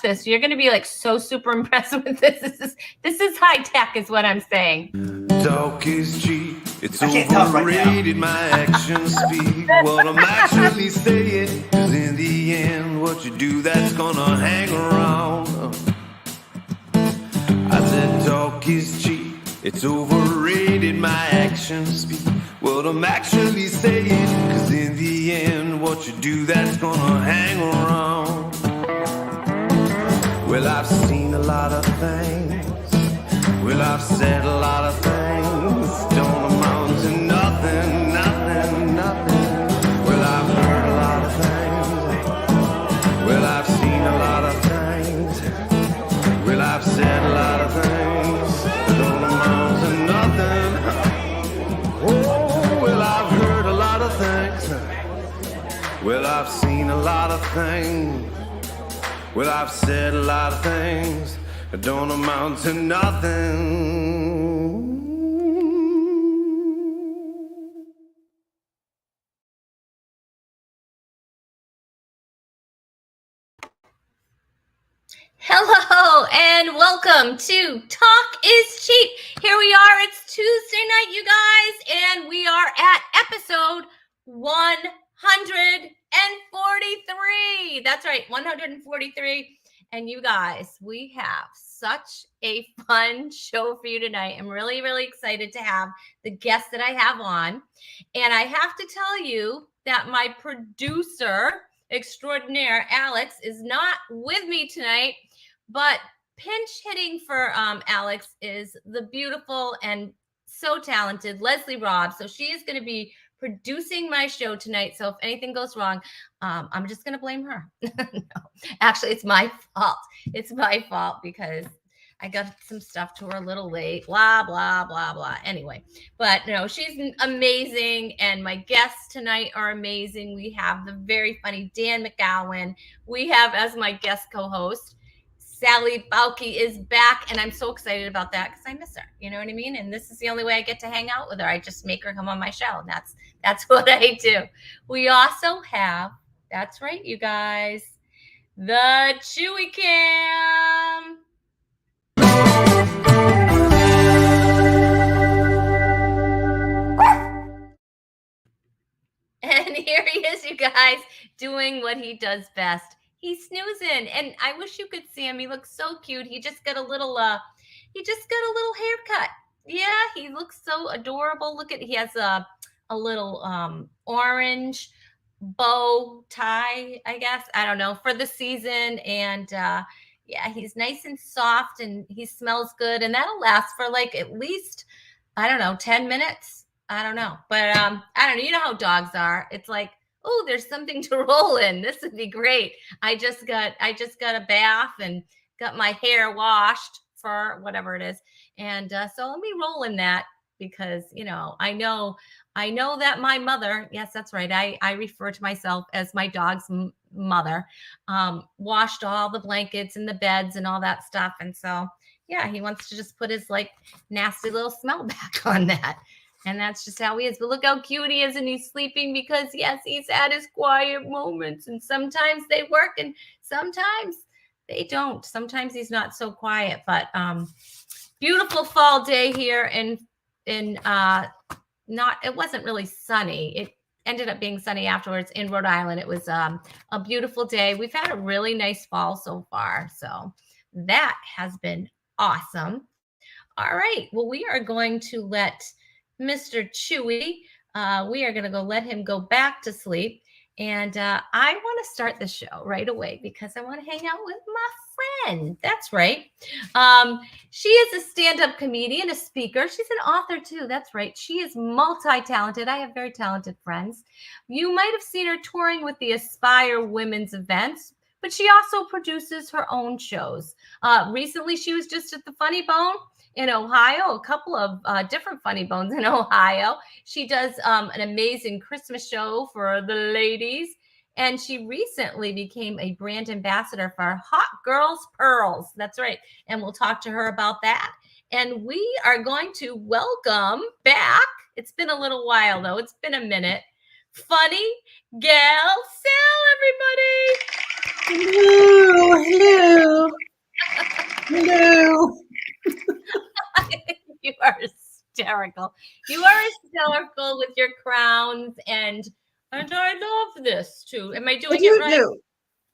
this. You're going to be like so super impressed with this. This is high tech is what I'm saying. Talk is cheap. It's overrated. My actions speak what I'm actually saying. 'Cause in the end, what you do, that's gonna hang around. I said talk is cheap. It's overrated. My actions speak what I'm actually saying. 'Cause in the end, what you do, that's gonna hang around. Well, I've seen a lot of things. Well, I've said a lot of things. Don't amount to nothing, nothing, nothing. Well, I've heard a lot of things. Well, I've seen a lot of things. Well, I've said a lot of things. Don't amount to nothing. Oh, well, I've heard a lot of things. Well, I've seen a lot of things. Well, I've said a lot of things that don't amount to nothing. Hello and welcome to Talk is Cheap. Here we are. It's Tuesday night, you guys, and we are at episode 143. That's right, 143. And you guys, we have such a fun show for you tonight. I'm really, really excited to have the guest that I have on. And I have to tell you that my producer extraordinaire, Alex, is not with me tonight, but pinch hitting for Alex is the beautiful and so talented Leslie Robb. So she is going to be producing my show tonight. So if anything goes wrong, I'm just going to blame her. No, actually, it's my fault. It's my fault because I got some stuff to her a little late, blah, blah, blah, blah. Anyway, but no, she's amazing. And my guests tonight are amazing. We have the very funny Dan McGowan. We have as my guest co-host, Sally Balke is back. And I'm so excited about that because I miss her. You know what I mean? And this is the only way I get to hang out with her. I just make her come on my show. And that's what I do. We also have, that's right, you guys, the Chewy Cam. And here he is, you guys, doing what he does best. He's snoozing, and I wish you could see him. He looks so cute. He just got a little haircut. Yeah, he looks so adorable. Look at, he has a little orange bow tie, I guess. I don't know, for the season. And yeah, he's nice and soft and he smells good. And that'll last for like at least, I don't know, 10 minutes. I don't know. But I don't know. You know how dogs are. It's like, oh, there's something to roll in. This would be great. I just got a bath and got my hair washed for whatever it is. And so let me roll in that because, you know, I know that my mother, yes, that's right. I refer to myself as my dog's mother, washed all the blankets and the beds and all that stuff. And so, yeah, he wants to just put his like nasty little smell back on that. And that's just how he is. But look how cute he is. And he's sleeping because, yes, he's at his quiet moments. And sometimes they work and sometimes they don't. Sometimes he's not so quiet. But beautiful fall day here it wasn't really sunny. It ended up being sunny afterwards in Rhode Island. It was a beautiful day. We've had a really nice fall so far. So that has been awesome. All right. Well, we are going to let Mr. Chewy, we are going to let him go back to sleep. And I want to start the show right away because I want to hang out with my friend. That's right. She is a stand-up comedian, a speaker. She's an author too. That's right. She is multi-talented. I have very talented friends. You might have seen her touring with the Aspire Women's events, but she also produces her own shows. Recently, she was just at the Funny Bone in Ohio, a couple of different Funny Bones in Ohio. She does an amazing Christmas show for the ladies. And she recently became a brand ambassador for Hot Girls Pearls. That's right. And we'll talk to her about that. And we are going to welcome back. It's been a little while, though. It's been a minute. Funny Gal Sal, everybody. Hello, hello, hello. You are hysterical. You are hysterical with your crowns, and I love this too. Am I doing it right? Do.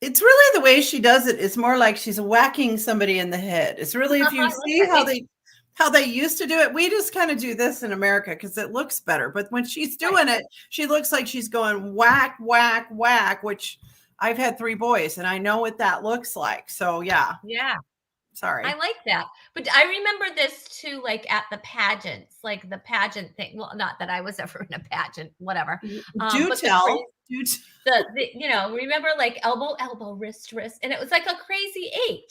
It's really the way she does it. It's more like she's whacking somebody in the head. It's really, if you see how they used to do it, we just kind of do this in America because it looks better. But when she's doing it, she looks like she's going whack, whack, whack, which I've had 3 boys and I know what that looks like. So yeah. Yeah. Sorry. I like that. But I remember this too, like at the pageants, like the pageant thing. Well, not that I was ever in a pageant, whatever. Do But tell. remember like elbow, wrist, and it was like a crazy 8,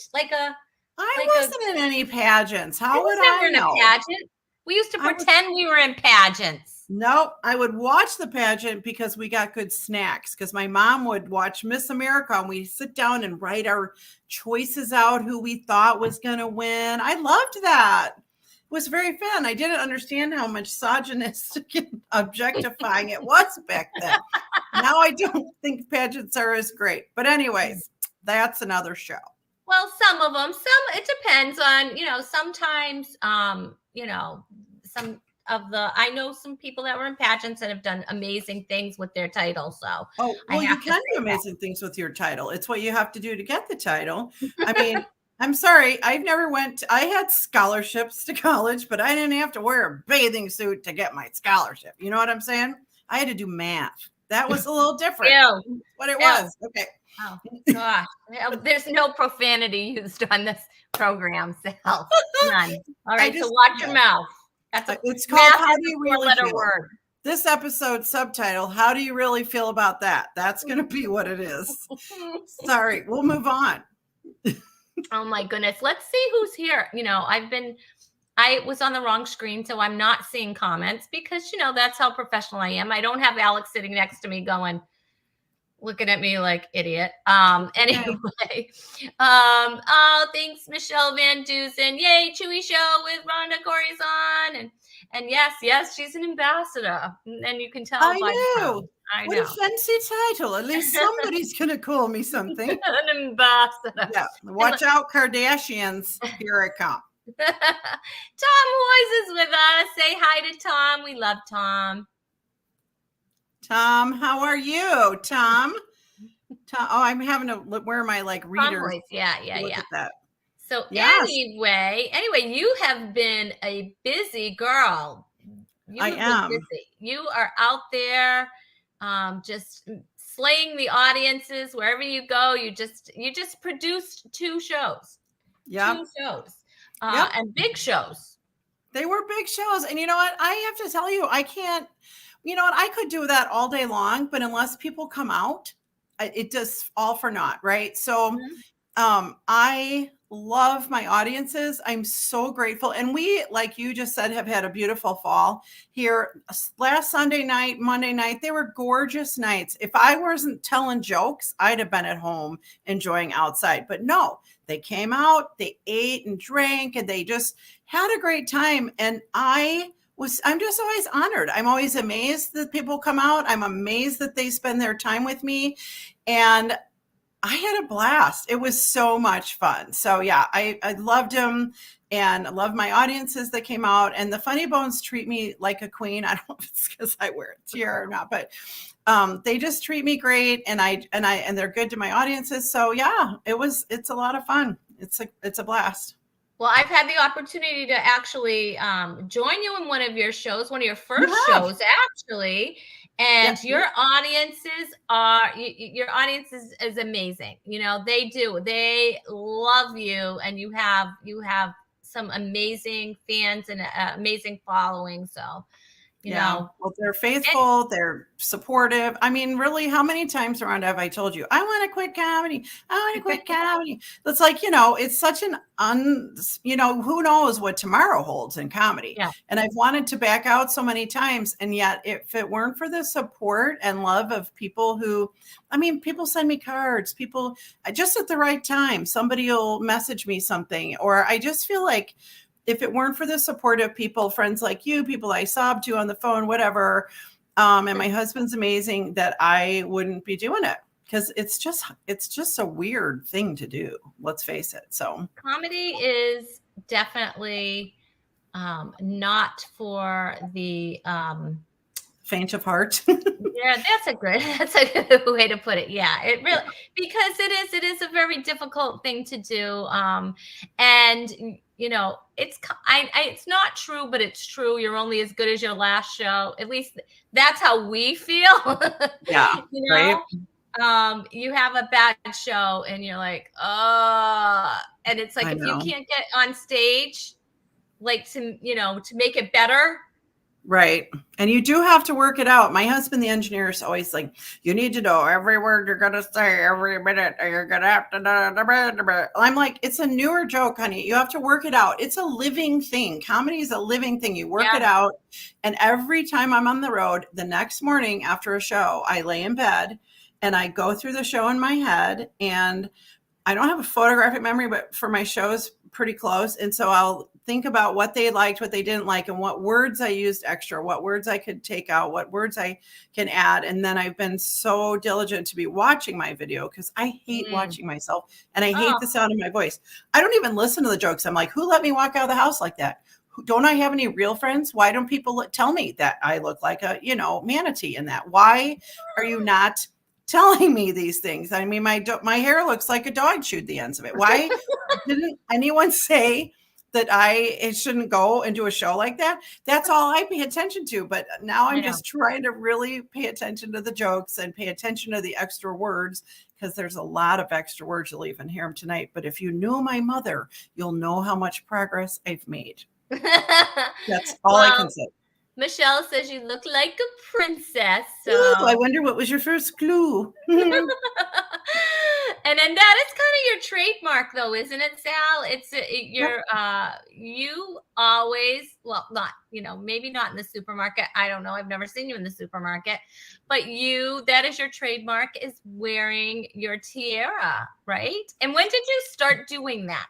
I wasn't in any pageants. How would never I in a know? pageant. We used to pretend we were in pageants. No, I would watch the pageant because we got good snacks. Because my mom would watch Miss America and we sit down and write our choices out, who we thought was going to win. I loved that. It was very fun. I didn't understand how misogynistic and objectifying it was back then. Now I don't think pageants are as great. But anyways, that's another show. Well, some of them, it depends on, sometimes, some of I know some people that were in pageants that have done amazing things with their title. So, you can do amazing things with your title. It's what you have to do to get the title. I mean, I'm sorry, I had scholarships to college, but I didn't have to wear a bathing suit to get my scholarship. You know what I'm saying? I had to do math. That was a little different. What it was. Okay. Oh gosh, there's no profanity used on this program, so none. All right, so watch your mouth. It's called "How Do You Really Feel?" Word. This episode subtitle: "How do you really feel about that?" That's going to be what it is. Sorry, we'll move on. Oh my goodness, let's see who's here. I was on the wrong screen, so I'm not seeing comments because that's how professional I am. I don't have Alex sitting next to me going, looking at me like idiot. Anyway. Oh, thanks, Michelle Van Dusen. Yay, Chewy Show with Rhonda Corazon. And yes, she's an ambassador. And you can tell I know. What a fancy title. At least somebody's gonna call me something. An ambassador. Yeah. Watch out, Kardashians. Here I come. Tom Hoyes is with us. Say hi to Tom. We love Tom. Tom, how are you, Tom? Oh, I'm having to look where my readers. Yeah. Look at that. So anyway, you have been a busy girl. I am. Busy. You are out there, just slaying the audiences wherever you go. You just produced 2 shows. Yeah. 2 shows. And big shows. They were big shows, and you know what? I have to tell you, I can't. You know what? I could do that all day long, but unless people come out, it does all for naught, right? So I love my audiences. I'm so grateful. And we, like you just said, have had a beautiful fall here. Last Sunday night, Monday night, they were gorgeous nights. If I wasn't telling jokes, I'd have been at home enjoying outside. But no, they came out, they ate and drank, and they just had a great time. And I'm just always honored. I'm always amazed that people come out. I'm amazed that they spend their time with me. And I had a blast. It was so much fun. So yeah, I loved them and I love my audiences that came out. And the Funny Bones treat me like a queen. I don't know if it's because I wear a tiara or not, but they just treat me great, and they're good to my audiences. So yeah, it's a lot of fun. It's a blast. Well, I've had the opportunity to actually join you in one of your shows, one of your first shows, actually. And your audiences is amazing. They love you, and you have some amazing fans and amazing following. So, well, they're faithful, they're supportive. I mean, really, how many times, Rhonda, have I told you, I want to quit comedy? I want to quit comedy. It's like, it's such who knows what tomorrow holds in comedy. Yeah. And I've wanted to back out so many times. And yet, if it weren't for the support and love of people people send me cards, people just at the right time, somebody will message me something, or I just feel like, if it weren't for the support of people, friends like you, people I sobbed to on the phone, whatever, and my husband's amazing, that I wouldn't be doing it. because it's just a weird thing to do. Let's face it. So comedy is definitely not for the faint of heart. yeah, that's a good way to put it. Yeah, it really, because it is a very difficult thing to do. And you know, it's not true, but it's true. You're only as good as your last show. At least that's how we feel. Yeah, You right. know, you have a bad show and you're like, and it's like I if you know. can't get on stage, like to make it better. Right. And you do have to work it out. My husband, the engineer, is always like, you need to know every word you're going to say every minute. Or you're going to have to. I'm like, it's a newer joke, honey. You have to work it out. It's a living thing. Comedy is a living thing. You work it Yeah. out. And every time I'm on the road, the next morning after a show, I lay in bed and I go through the show in my head. And I don't have a photographic memory, but for my shows, pretty close. And so I'll think about what they liked, what they didn't like, and what words I used extra, what words I could take out, what words I can add. And then I've been so diligent to be watching my video because I hate watching myself and I hate Oh. the sound of my voice. I don't even listen to the jokes. I'm like, who let me walk out of the house like that? Don't I have any real friends? Why don't people tell me that I look like a, manatee in that? Why are you not telling me these things? I mean, my hair looks like a dog chewed the ends of it. Why didn't anyone say that I shouldn't go and do a show like that? That's all I pay attention to. But now I'm just trying to really pay attention to the jokes and pay attention to the extra words, because there's a lot of extra words. You'll even hear them tonight. But if you knew my mother, you'll know how much progress I've made. That's all I can say. Michelle says you look like a princess. So Ooh, I wonder what was your first clue. and then that is kind of your trademark, though, isn't it, Sal? You always, well, not, maybe not in the supermarket. I don't know. I've never seen you in the supermarket, but that is your trademark, is wearing your tiara, right? And when did you start doing that?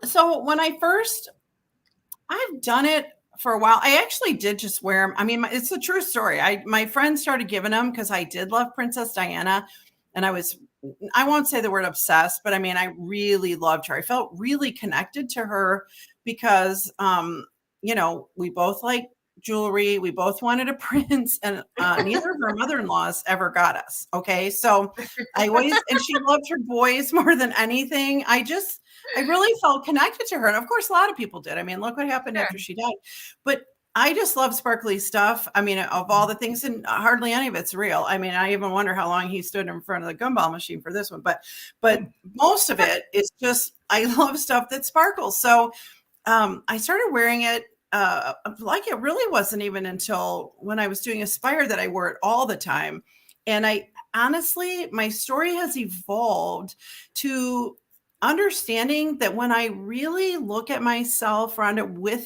So when I've done it for a while. I actually did just wear them. I mean, it's a true story. My friends started giving them because I did love Princess Diana, and I won't say the word obsessed, but I mean, I really loved her. I felt really connected to her because, we both like jewelry. We both wanted a prince, and neither of our mother-in-laws ever got us. Okay. So and she loved her boys more than anything. I really felt connected to her. And of course, a lot of people did. I mean, look what happened after she died. But I just love sparkly stuff. I mean, of all the things, and hardly any of it's real. I mean, I even wonder how long he stood in front of the gumball machine for this one. But most of it is just, I love stuff that sparkles. So I started wearing it. Like it really wasn't even until when I was doing Aspire that I wore it all the time. And honestly, my story has evolved to understanding that when I really look at myself, Rhonda,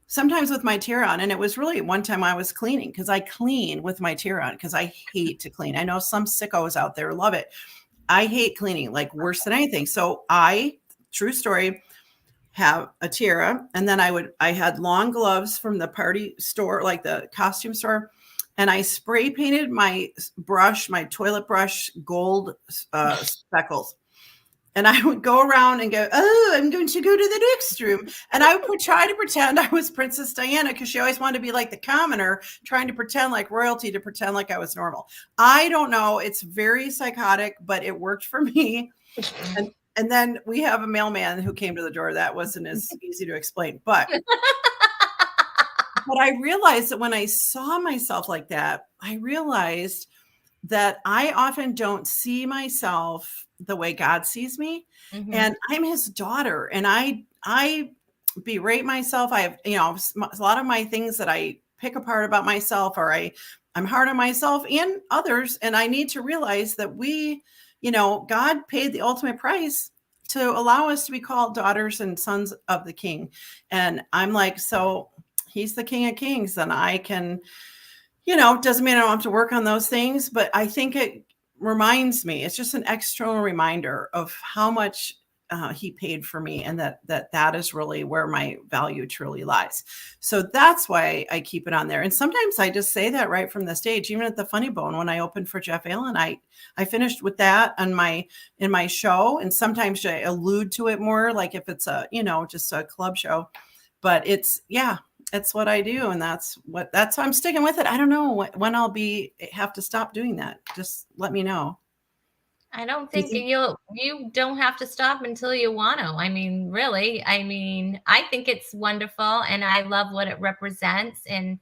sometimes with my tiara on, and it was really one time I was cleaning, because I clean with my tiara on because I hate to clean. I know some sickos out there love it. I hate cleaning like worse than anything. So true story, have a tiara, and then I had long gloves from the party store, like the costume store, and I spray painted my toilet brush gold speckles. And I would go around and go, oh, I'm going to go to the next room. And I would try to pretend I was Princess Diana, because she always wanted to be like the commoner, trying to pretend like royalty, to pretend like I was normal. I don't know. It's very psychotic, but it worked for me. And then we have a mailman who came to the door. That wasn't as easy to explain. But I realized that when I saw myself like that, I realized that I often don't see myself the way God sees me. Mm-hmm. And I'm his daughter, and I berate myself. I have, a lot of my things that I pick apart about myself, or I'm hard on myself and others. And I need to realize that God paid the ultimate price to allow us to be called daughters and sons of the King. And I'm like, so he's the King of Kings, and I can, doesn't mean I don't have to work on those things, but I think it reminds me, it's just an external reminder of how much he paid for me, and that is really where my value truly lies. So that's why I keep it on there. And sometimes I just say that right from the stage, even at the Funny Bone when I opened for Jeff Allen, I finished with that in my show, and sometimes I allude to it more, like if it's a just a club show, but it's what I do, and that's why I'm sticking with it. I don't know when I'll have to stop doing that. Just let me know. I don't think you don't have to stop until you want to. I mean, really, I think it's wonderful, and I love what it represents, and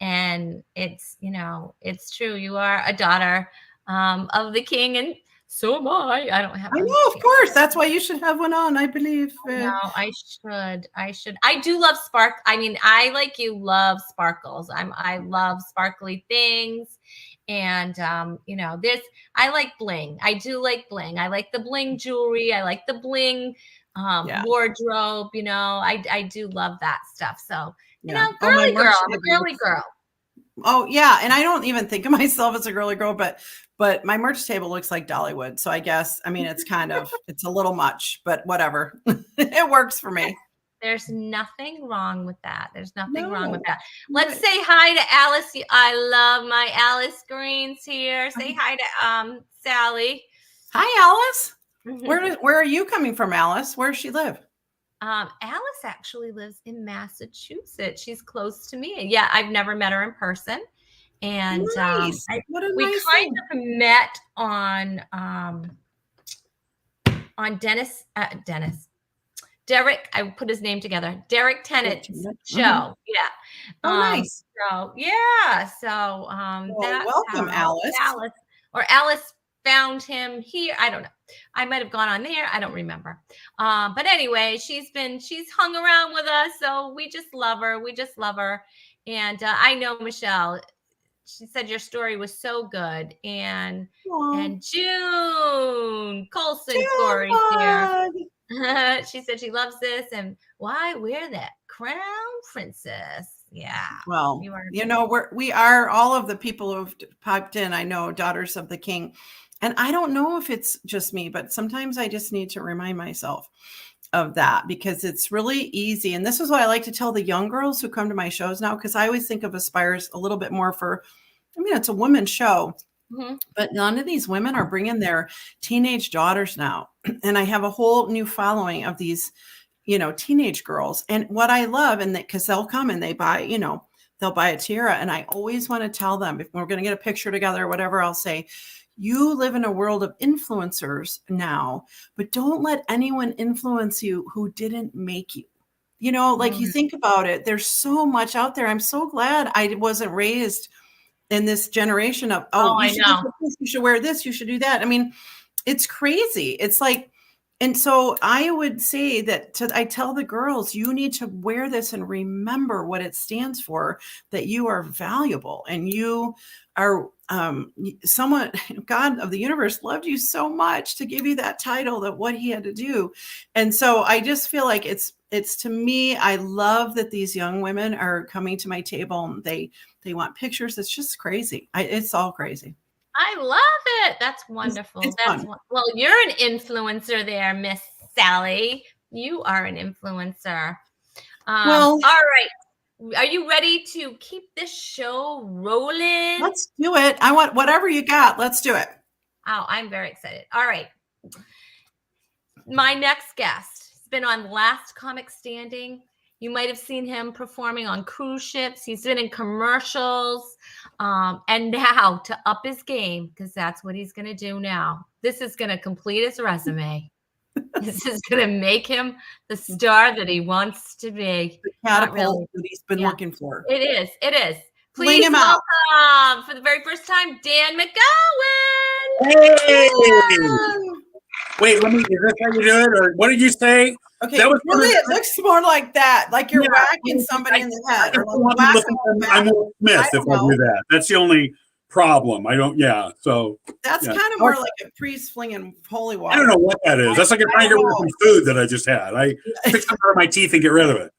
it's, it's true. You are a daughter of the king, and so am I. I don't have. I know, of course. That's why you should have one on, I believe. No, I should. I do love I mean, I, like you, love sparkles. I love sparkly things. And, I like bling. I do like bling. I like the bling jewelry. I like the bling wardrobe. I do love that stuff. So, girly girl. I'm a girly girl. Oh yeah. And I don't even think of myself as a girly girl, but my merch table looks like Dollywood. So I guess, it's kind of, it's a little much, but whatever. It works for me. There's nothing wrong with that. Let's say hi to Alice. I love my Alice Greens here. Say hi to Sally. Hi, Alice. Where are you coming from, Alice? Where does she live? Alice actually lives in Massachusetts. She's close to me. Yeah, I've never met her in person. And nice. We kind of met on Dennis. Derek, I put his name together. Derek Tennant's show. Mm-hmm. Yeah. Oh, nice. So yeah. So welcome, Alice. Alice found him here. I don't know. I might have gone on there. I don't remember. But anyway, she's hung around with us. So we just love her. And I know Michelle. She said your story was so good. And June Colson story here. She said she loves this, and why wear that crown, princess? Yeah. Well, we are all of the people who've popped in. I know Daughters of the King, and I don't know if it's just me, but sometimes I just need to remind myself of that, because it's really easy. And this is what I like to tell the young girls who come to my shows now, because I always think of Aspires a little bit more for, it's a women's show. Mm-hmm. But none of these women are bringing their teenage daughters now. And I have a whole new following of these, teenage girls. And what I love, and because they'll come and they buy, they'll buy a tiara. And I always want to tell them, if we're going to get a picture together or whatever, I'll say, you live in a world of influencers now, but don't let anyone influence you who didn't make you. Mm-hmm. You think about it, there's so much out there. I'm so glad I wasn't raised in this generation of, you should wear this, you should do that. It's crazy. It's like, and so I would say that I tell the girls, you need to wear this and remember what it stands for, that you are valuable and you are someone, God of the universe loved you so much to give you that title, that what he had to do. And so I just feel like it's to me, I love that these young women are coming to my table and they want pictures. It's just crazy. It's all crazy. I love it. That's wonderful. Well, you're an influencer there, Miss Sally. You are an influencer. All right. Are you ready to keep this show rolling? Let's do it. I want whatever you got. Let's do it. Oh, I'm very excited. All right. My next guest has been on Last Comic Standing. You might have seen him performing on cruise ships. He's been in commercials. And now, to up his game, because that's what he's going to do now. This is going to complete his resume. This is going to make him the star that he wants to be. The catapult that he's been looking for. It is. Please him welcome, out. For the very first time, Dan McGowan. Hey! Wait, is this how you do it? Or what did you say? Okay, that was really, it looks more like that, like you're whacking somebody in the head. I'm Will Smith if I do that. That's the only problem. I don't, so. That's kind of more like a priest flinging holy water. I don't know what that is. That's like a trying to get rid of some food that I just had. I pick some out of my teeth and get rid of it.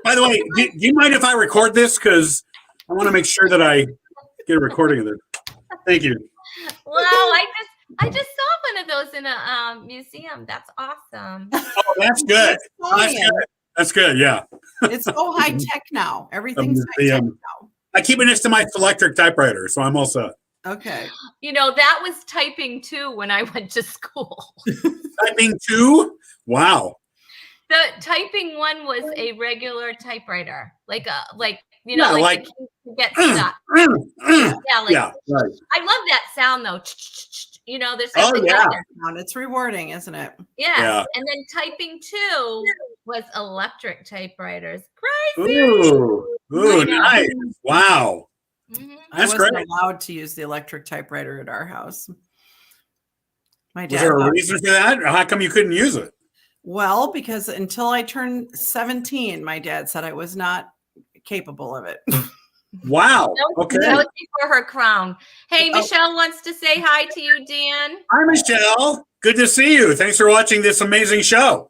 By the way, do you mind if I record this? Because I want to make sure that I get a recording of it. Thank you. Well, I just saw one of those in a museum. That's awesome. Oh, that's good. That's good. That's good. Yeah. It's so high tech now. Everything's high tech now. I keep it next to my electric typewriter, so I'm all set. Okay. You know, that was typing 2 when I went to school. Typing 2? Wow. The typing 1 was a regular typewriter, like you Yeah, know, like the key to get stuck. Yeah, like yeah, right. I love that sound though. You know, there's Oh, something yeah. out there. It's rewarding, isn't it? Yes. Yeah. And then typing 2 was electric typewriters. Crazy. Ooh, nice. Wow. Mhm. I That's wasn't great. allowed to use the electric typewriter at our house. My Was dad. there a reason for that? Or how come you couldn't use it? Well, because until I turned 17, my dad said I was not capable of it. Wow. Okay. That was before her crown. Hey, Michelle wants to say hi to you, Dan. Hi, Michelle. Good to see you. Thanks for watching this amazing show.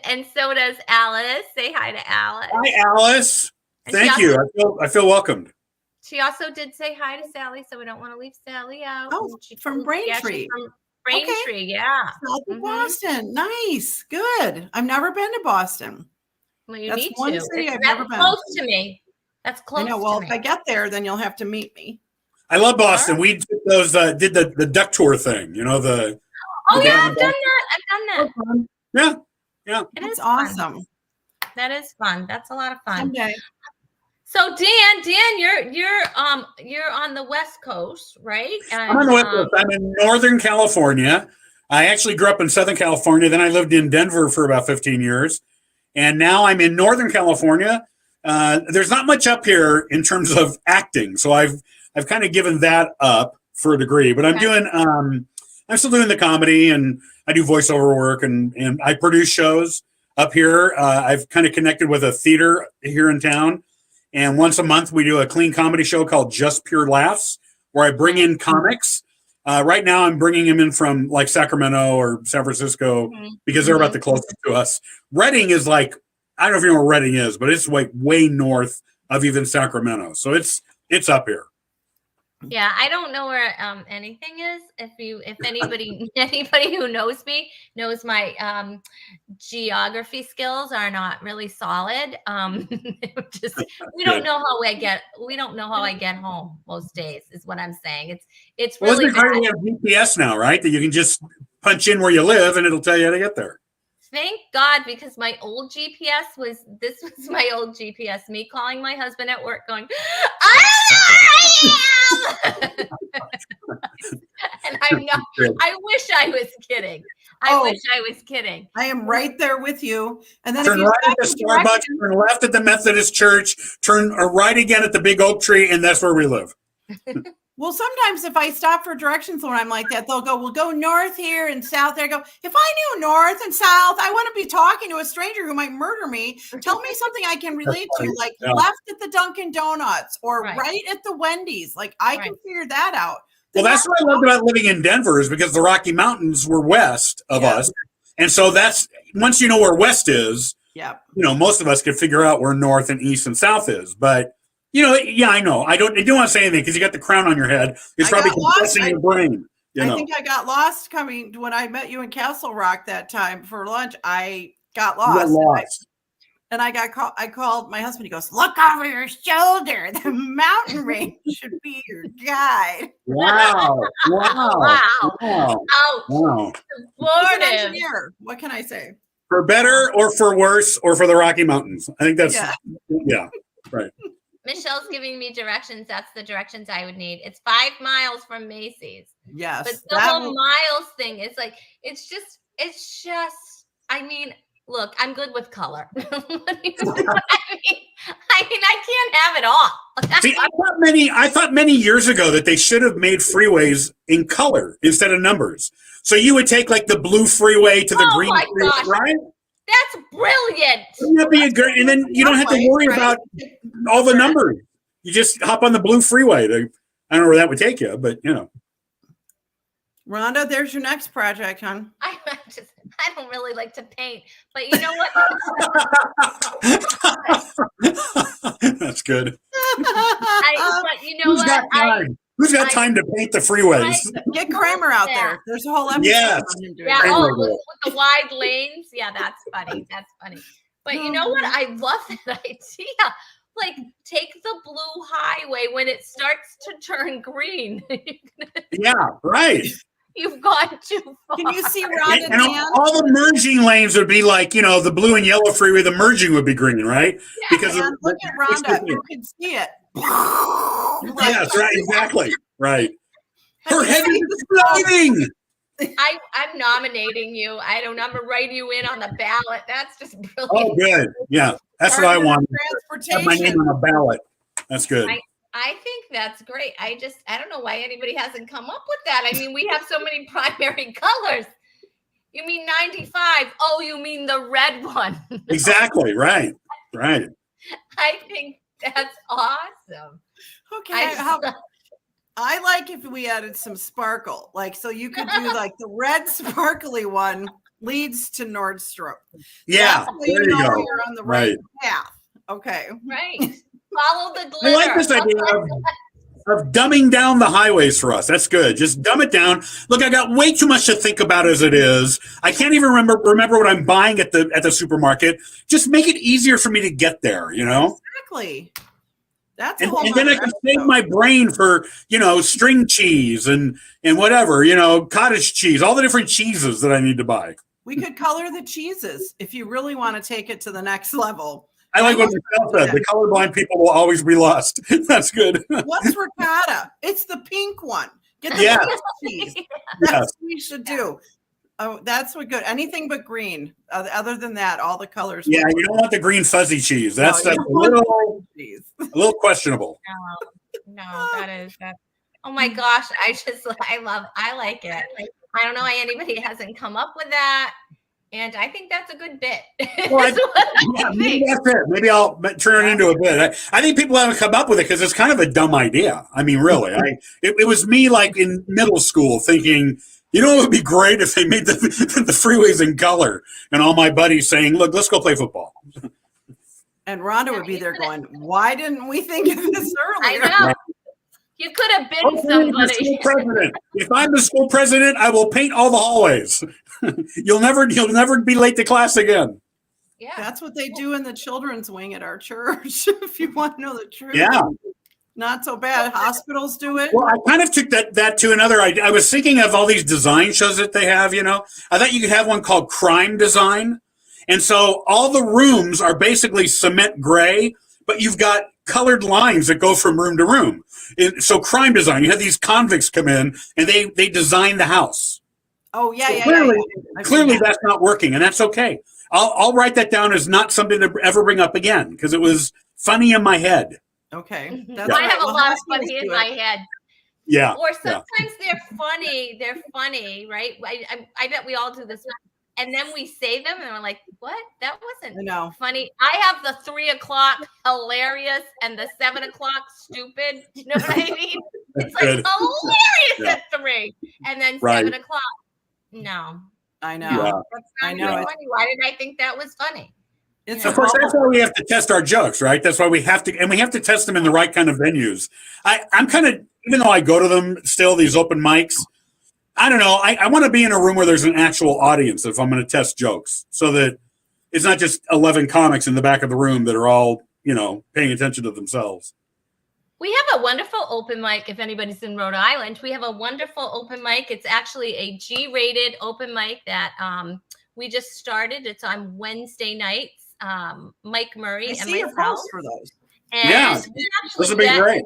And so does Alice. Say hi to Alice. Hi, Alice. And Thank you. I feel welcomed. She also did say hi to Sally, so we don't want to leave Sally out. Oh, She from told- Braintree. she's from Braintree, yeah. South of Mhm. Boston. Nice. Good. I've never been to Boston. Well, you That's need one to. city I've That's never been. close to me. That's close I know. Well, to if me. I get there, then you'll have to meet me. I love Boston. We did those did the duck tour thing. You know the. Oh the yeah, duck- I've done that. Yeah. Yeah. It That's is fun. awesome. That is fun. That's a lot of fun. Someday. So Dan, you're on the West Coast, right? I'm on the West Coast. I'm in Northern California. I actually grew up in Southern California. Then I lived in Denver for about 15 years. And now I'm in Northern California. There's not much up here in terms of acting. So I've kind of given that up for a degree. But I'm doing I'm still doing the comedy, and I do voiceover work, and I produce shows up here. I've kind of connected with a theater here in town. And once a month, we do a clean comedy show called Just Pure Laughs, where I bring in comics. Right now, I'm bringing them in from like Sacramento or San Francisco because they're about the closest to us. Redding is like, I don't know if you know where Redding is, but it's like way north of even Sacramento. So it's up here. Yeah, I don't know where anything is. If anybody who knows me knows my geography skills are not really solid. We don't know how I get home most days is what I'm saying. It's really isn't it great we have GPS now, right? That you can just punch in where you live and it'll tell you how to get there. Thank God, because my old GPS was my old GPS, me calling my husband at work going, and I wish I was kidding. I wish I was kidding. I am right there with you. And then Turn if you right at the Starbucks, turn left at the Methodist Church, turn right again at the big oak tree, and that's where we live. Well, sometimes if I stop for directions when I'm like that, they'll go, "We'll go north here and south there." I go, if I knew north and south, I wouldn't be talking to a stranger who might murder me. Tell me something I can relate to, like left at the Dunkin' Donuts or right at the Wendy's. Like I can figure that out. Well, that's what I loved about living in Denver is because the Rocky Mountains were west of us. And so that's, once you know where west is, most of us could figure out where north and east and south is. But, I know. I don't want to say anything because you got the crown on your head. It's probably compressing your brain. I think I got lost coming when I met you in Castle Rock that time for lunch. I got lost. And I called my husband. He goes, "Look over your shoulder. The mountain range should be your guide." Wow. Ouch. Engineer. What can I say? For better or for worse or for the Rocky Mountains. I think that's, right. Michelle's giving me directions. That's the directions I would need. It's 5 miles from Macy's. Yes. But the whole miles thing is like, it's just, I mean, look, I'm good with color. I can't have it all. See, I thought many years ago that they should have made freeways in color instead of numbers. So you would take like the blue freeway to the green freeway, right? That's brilliant. Wouldn't that be and then you don't have to worry about all the numbers. You just hop on the blue freeway. I don't know where that would take you, but Rhonda, there's your next project, hon. I don't really like to paint, but you know what? That's good. But you know Who's what? got time? Who's got time to paint the freeways? Get Kramer out Yeah. there. There's a whole episode Yes. on him doing Yeah, that. oh, with the wide lanes. Yeah, that's funny. That's funny. But you know what? I love that idea. Like, take the blue highway when it starts to turn green. Yeah, right. You've gone too far. Can you see Rhonda And Dan? all the merging lanes would be like, the blue and yellow freeway, the merging would be green, right? Because And look at Rhonda. You can see it. Yes, right, exactly. Right. Her you head see is exploding. I'm nominating you. I'm gonna write you in on the ballot. That's just brilliant. Oh, good. Yeah, that's what I want. Have my name Transportation. on a ballot. That's good. I think that's great. I don't know why anybody hasn't come up with that. I mean, we have so many primary colors. You mean 95? Oh, you mean the red one. Exactly. Right. Right. I think that's awesome. Okay. I like if we added some sparkle, like, so you could do like the red sparkly one leads to Nordstrom. Yeah. That's There you go. You're on the right path. Okay. Right. Follow the glitter. I like this idea of dumbing down the highways for us. That's good. Just dumb it down. Look, I got way too much to think about as it is. I can't even remember what I'm buying at the supermarket. Just make it easier for me to get there, Exactly. That's and then I can save my brain for, string cheese and whatever, cottage cheese, all the different cheeses that I need to buy. We could color the cheeses if you really want to take it to the next level. I like what Michelle said. The colorblind people will always be lost. That's good. What's ricotta? It's the pink one. Get the Yes. pink cheese. That's what we should do. Oh, that's what good. Anything but green. Other than that, all the colors. Yeah, you don't want the green fuzzy cheese. That's No, a little questionable. No, that is that. Oh my gosh, I like it. I don't know why anybody hasn't come up with that. And I think that's a good bit. Well, maybe that's it. Maybe I'll turn it into a bit. I think people haven't come up with it because it's kind of a dumb idea. I mean, really. It was me like in middle school thinking, it would be great if they made the freeways in color. And all my buddies saying, look, let's go play football. And Rhonda would be there going, why didn't we think of this earlier? I know. You could have been somebody. If I'm the school president, I will paint all the hallways. You'll never be late to class again. Yeah. That's what they do in the children's wing at our church. If you want to know the truth. Yeah. Not so bad. Hospitals do it. Well, I kind of took that to another idea. I was thinking of all these design shows that they have, I thought you could have one called Crime Design. And so all the rooms are basically cement gray, but you've got colored lines that go from room to room. So Crime Design, you have these convicts come in and they design the house. Oh, yeah. Clearly that's not working, and that's okay. I'll write that down as not something to ever bring up again because it was funny in my head. Okay. That's I have a lot of funny in my head. Yeah. Or sometimes they're funny. They're funny, right? I bet we all do this. And then we say them and we're like, what? That wasn't funny. I have the 3 o'clock hilarious and the 7 o'clock stupid. You know what I mean? It's like hilarious at 3. And then 7 o'clock. No. I know. Yeah. That's not even funny. Why did I think that was funny? Of course, that's why we have to test our jokes, right? That's why we have to test them in the right kind of venues. I'm kind of, even though I go to them still, these open mics, I don't know. I want to be in a room where there's an actual audience if I'm going to test jokes so that it's not just 11 comics in the back of the room that are all, paying attention to themselves. We have a wonderful open mic. If anybody's in Rhode Island, we have a wonderful open mic. It's actually a G-rated open mic that we just started. It's on Wednesday nights. Mike Murray and myself. For those. And this would be great.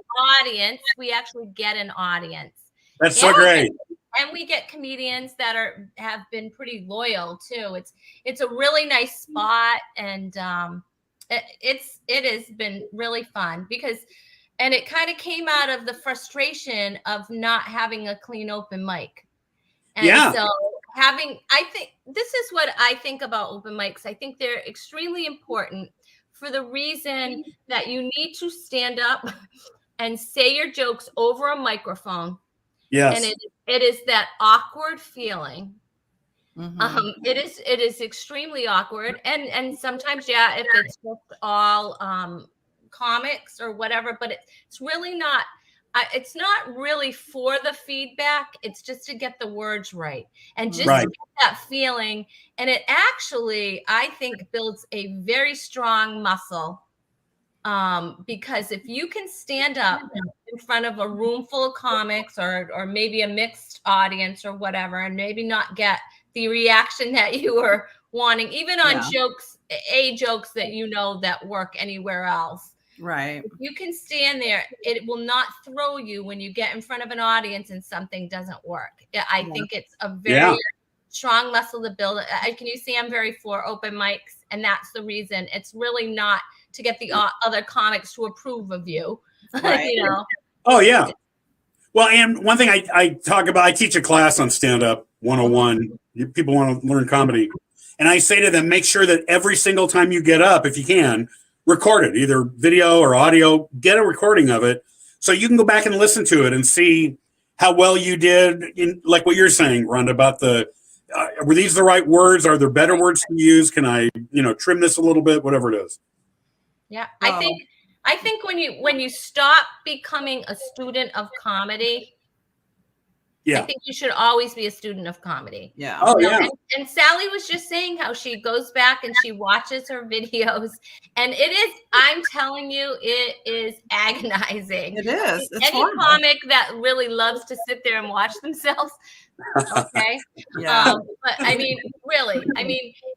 We actually get an audience. That's so great. And we get comedians that have been pretty loyal too. It's a really nice spot, and it has been really fun and it kind of came out of the frustration of not having a clean open mic. And so I think this is what I think about open mics. I think they're extremely important for the reason that you need to stand up and say your jokes over a microphone. Yes. And it is that awkward feeling. Mm-hmm. It is extremely awkward. And sometimes, if it's just all comics or whatever, but it's really not it's not really for the feedback. It's just to get the words right and just Right. to get that feeling. And it actually, I think, builds a very strong muscle. Because if you can stand up in front of a room full of comics or maybe a mixed audience or whatever, and maybe not get the reaction that you were wanting, even on jokes that you know that work anywhere else. Right. If you can stand there, it will not throw you when you get in front of an audience and something doesn't work. I think it's a very strong muscle to build. Can you see I'm very for open mics? And that's the reason. It's really not to get the other comics to approve of you. Right. You know? Oh, yeah. Well, and one thing I talk about, I teach a class on stand-up 101. People want to learn comedy. And I say to them, make sure that every single time you get up, if you can, record it, either video or audio, get a recording of it so you can go back and listen to it and see how well you did in, like what you're saying, Rhonda, about the, were these the right words? Are there better words to use? Can I, trim this a little bit, whatever it is. Yeah. I think when you stop becoming a student of comedy, I think you should always be a student of comedy. Yeah. Oh, yeah. And Sally was just saying how she goes back and she watches her videos, and I'm telling you, it is agonizing. It is. It's Any horrible. comic that really loves to sit there and watch themselves. Okay. Yeah. But I mean, really,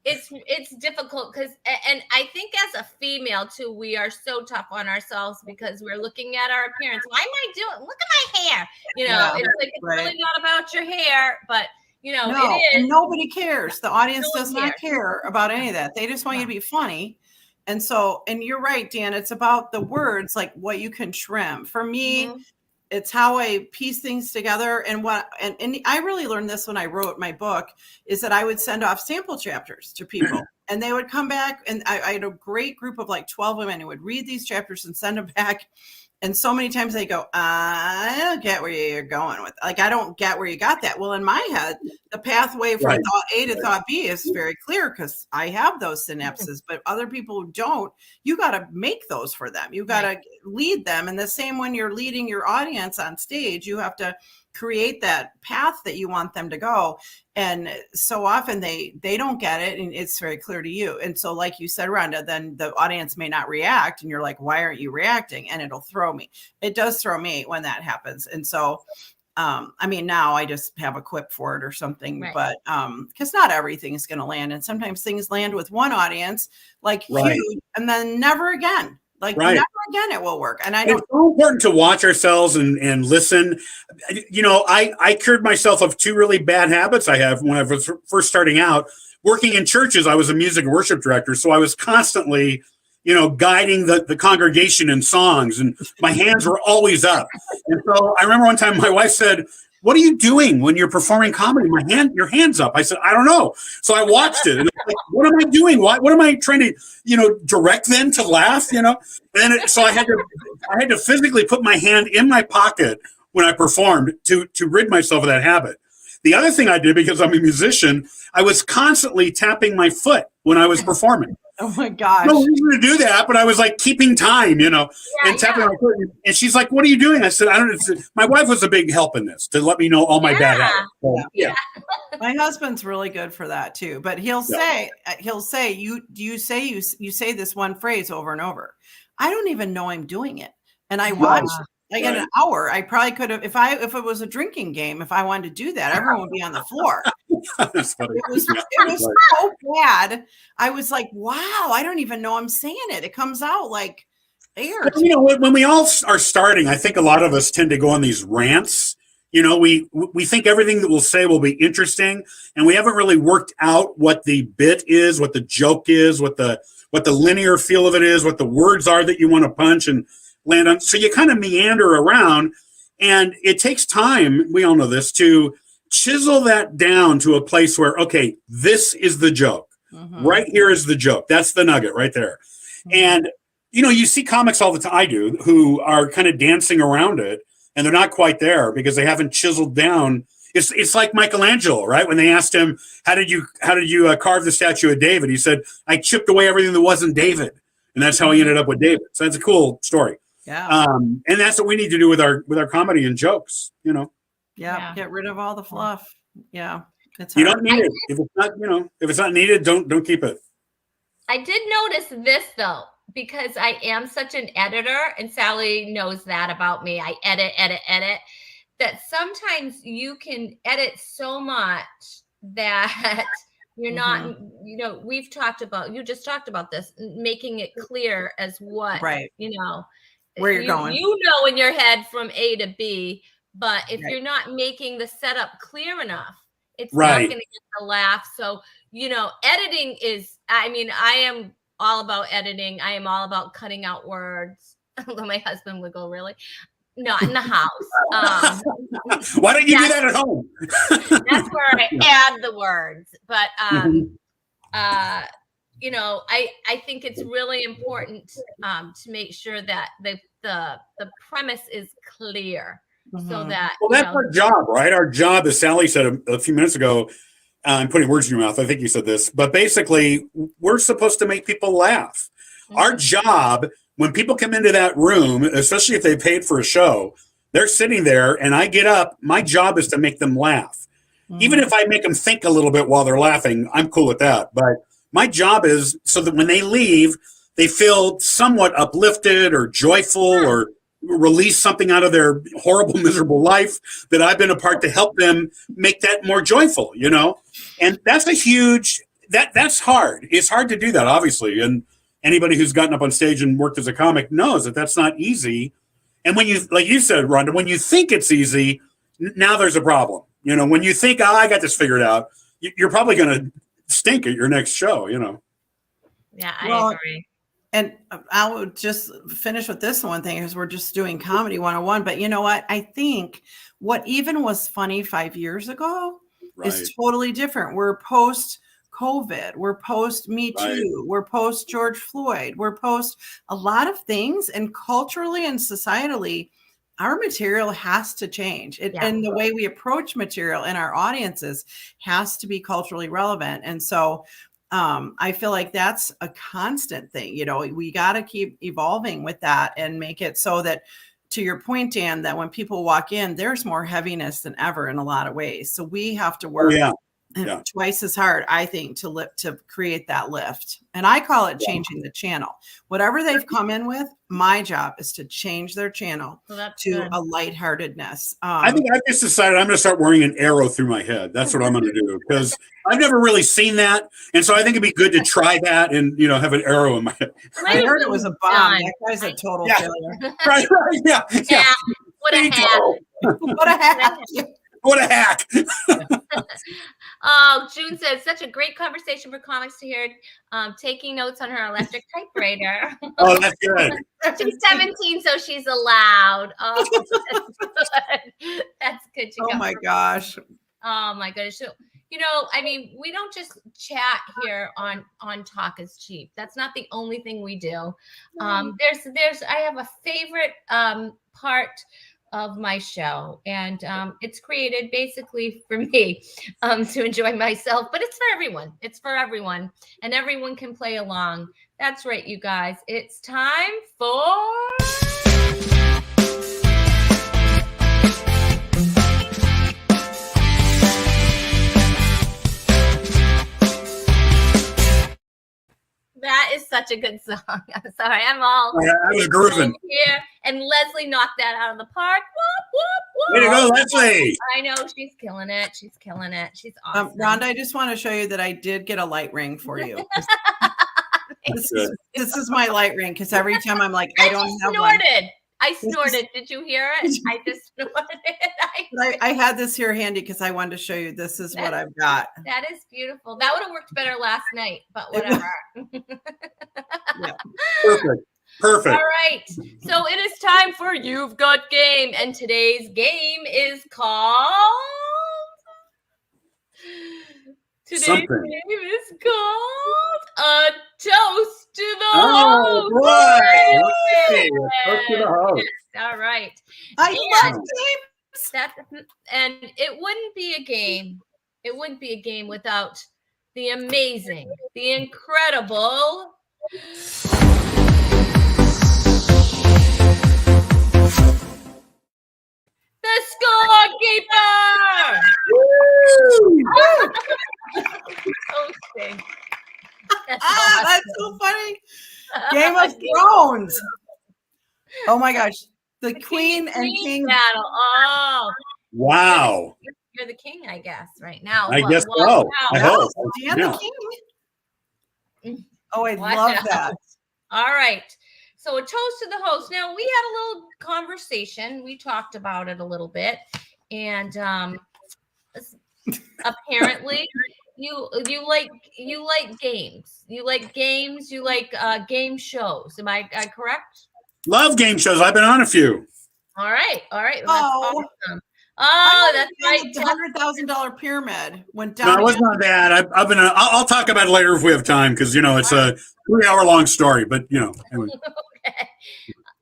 it's difficult because, and I think as a female too, we are so tough on ourselves because we're looking at our appearance. Why am I doing? Look at my hair. It's like, it's really not about your hair, but it is. And nobody cares. The audience does not cares. care about any of that. They just want you to be funny. And you're right, Dan, it's about the words, like what you can trim. For me, it's how I piece things together. And I really learned this when I wrote my book, is that I would send off sample chapters to people and they would come back. And I had a great group of like 12 women who would read these chapters and send them back. And so many times they go, I don't get where you're going with. Like, I don't get where you got that. Well, in my head, the pathway from thought A to thought B is very clear because I have those synapses. But other people who don't, you got to make those for them. You got to lead them. And the same when you're leading your audience on stage, you have to create that path that you want them to go. And so often they don't get it, and it's very clear to you. And so, like you said, Rhonda, then the audience may not react, and you're like, why aren't you reacting? And it'll throw me. It does throw me when that happens. And so, now I just have a quip for it or something, but because not everything is going to land. And sometimes things land with one audience, like huge, and then never again. Like never again it will work. And it's so important to watch ourselves and listen. I cured myself of two really bad habits I have when I was first starting out. Working in churches, I was a music and worship director, so I was constantly, guiding the congregation in songs, and my hands were always up. And so I remember one time my wife said, "What are you doing when you're performing comedy? Your hand's up." I said, "I don't know." So I watched it, and it's like, what am I doing? What am I trying to, direct them to laugh? And so I had to physically put my hand in my pocket when I performed to rid myself of that habit. The other thing I did, because I'm a musician, I was constantly tapping my foot when I was performing. Oh my gosh. No reason to do that, but I was like keeping time, and tapping my foot. And she's like, "What are you doing?" I said, "I don't know." My wife was a big help in this to let me know all my bad habits. So, My husband's really good for that too. But he'll say, you say this one phrase over and over. I don't even know I'm doing it. And I watched like in an hour. I probably could have, if it was a drinking game, if I wanted to do that, everyone would be on the floor. That's funny. It was so bad. I was like, wow, I don't even know I'm saying it. It comes out like air. When we all are starting, I think a lot of us tend to go on these rants. We think everything that we'll say will be interesting, and we haven't really worked out what the bit is, what the joke is, what the linear feel of it is, what the words are that you want to punch and land on. So you kind of meander around, and it takes time, we all know this, to chisel that down to a place where, okay, this is the joke. Right here is the joke. That's the nugget right there. And, you see comics all the time, I do, who are kind of dancing around it, and they're not quite there because they haven't chiseled down. It's like Michelangelo, right? When they asked him, how did you carve the statue of David? He said, I chipped away everything that wasn't David. And that's how he ended up with David. So that's a cool story. Yeah. And that's what we need to do with our comedy and jokes, you know. Yeah. Get rid of all the fluff. Yeah. It's You hard. don't need it. If it's not, you know, if it's not needed, don't keep it. I did notice this though, because I am such an editor, and Sally knows that about me. I edit, that sometimes you can edit so much that you're not, you know, you just talked about this, making it clear as what, Right. you know, Where you're going. You know, in your head from A to B, but if you're not making the setup clear enough, it's not going to get the laugh. So, you know, editing is, I mean, I am all about editing. I am all about cutting out words. Although my husband would go, really? Not in the house. Why don't you do that at home? That's where I add the words. But, you know, I think it's really important to make sure that the premise is clear. So that, well, that's our job, right? Our job, as Sally said a few minutes ago, I'm putting words in your mouth. I think you said this, but basically, we're supposed to make people laugh. Our job, when people come into that room, especially if they paid for a show, they're sitting there, and I get up. My job is to make them laugh. Even if I make them think a little bit while they're laughing, I'm cool with that. But my job is so that when they leave, they feel somewhat uplifted or joyful or release something out of their horrible, miserable life that I've been a part to help them make that more joyful, you know? And that's a huge, that's hard. It's hard to do that, obviously. And anybody who's gotten up on stage and worked as a comic knows that that's not easy. And when you, like you said, Rhonda, when you think it's easy, now there's a problem. You know, when you think, I got this figured out, you're probably going to stink at your next show, you know? Yeah, I agree. And I would just finish with this one thing, because we're just doing comedy 101. But you know what? I think what even was funny 5 years ago is totally different. We're post COVID. We're post Me Too. We're post George Floyd. We're post a lot of things. And culturally and societally, our material has to change. And the way we approach material in our audiences has to be culturally relevant. And so I feel like that's a constant thing. You know, we got to keep evolving with that and make it so that, to your point, Dan, that when people walk in, there's more heaviness than ever in a lot of ways. So we have to work twice as hard, I think, to create that lift. And I call it changing the channel. Whatever they've come in with, my job is to change their channel to a lightheartedness. I think I've just decided I'm going to start wearing an arrow through my head. That's what I'm going to do, because I've never really seen that. And so I think it'd be good to try that and, you know, have an arrow in my head. I heard it was a bomb. That guy's a total failure. Right. Yeah. What a hack. What a hack. What a hack. Oh, June says, such a great conversation for comics to hear, taking notes on her electric typewriter. Oh, that's good. She's 17, so she's allowed. Oh, that's good. That's good. Oh, my gosh. Oh, my goodness. So, you know, I mean, we don't just chat here on Talk is Cheap. That's not the only thing we do. There's I have a favorite part of my show, and it's created basically for me to enjoy myself, but it's for everyone, and everyone can play along. That's right, you guys, it's time for that is such a good song. I'm sorry, I'm all I was grooving here, and Leslie knocked that out of the park. Whoop, whoop, whoop. Way to go, Leslie. I know, she's killing it. She's awesome. Rhonda, I just want to show you that I did get a light ring for you. This is my light ring, because every time I'm like, I don't have one. I snorted. Did you hear it? I just snorted. I had this here handy because I wanted to show you this is what I've got. That is beautiful. That would have worked better last night, but whatever. Yeah. Perfect. All right. So it is time for You've Got Game. And today's game is called... Today's game is called A Toast to the Host. Boy. Okay. Toast to the host. All right. I love games. And it wouldn't be a game. It wouldn't be a game without the amazing, the incredible scorekeeper. Hosting. That's awesome. That's so funny. Game of Thrones. Oh my gosh. The Queen and King battle. Oh, Wow. you're the king, I guess, right now. I guess so. I hope. Dan Yeah. the King. Oh, I Watch love out. that. All right. So a toast to the host. Now we had a little conversation. We talked about it a little bit, and apparently you like games. You like games. You like game shows. Am I correct? Love game shows. I've been on a few. All right. Well, that's Oh. awesome. Oh, that's right. The $100,000 pyramid went down. No, it was not that. I've been. I'll talk about it later if we have time, because it's a 3-hour-long story. But anyway. Okay.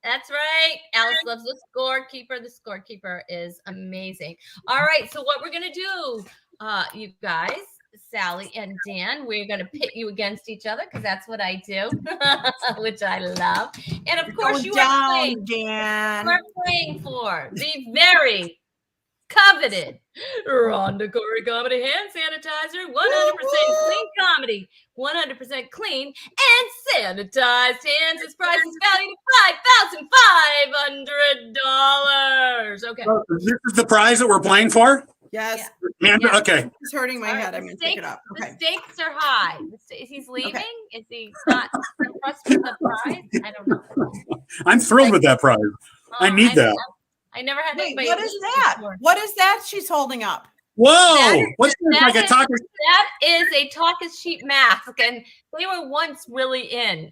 That's right. Alice loves the scorekeeper. The scorekeeper is amazing. All right. So what we're gonna do, you guys, Sally and Dan, we're gonna pit you against each other because that's what I do, which I love. And of course, you are playing. Dan. You are playing for the very coveted Rhonda Corey Comedy Hand Sanitizer, 100% clean comedy, 100% clean and sanitized hands. Its price is valued at $5,500. Okay. So this is the prize that we're playing for? Yes. Yeah. Yeah. Okay. It's hurting my All right, head. I'm the going to pick it stakes- up. Okay. The stakes are high. He's leaving? Is he not impressed with the prize? I don't know. I'm thrilled with that prize. I need that. I never had Wait, anybody. what is leave that? before. What is that she's holding up? Whoa! What's this? that Like a is- talker? That is a talk is cheap mask, and they were once really in.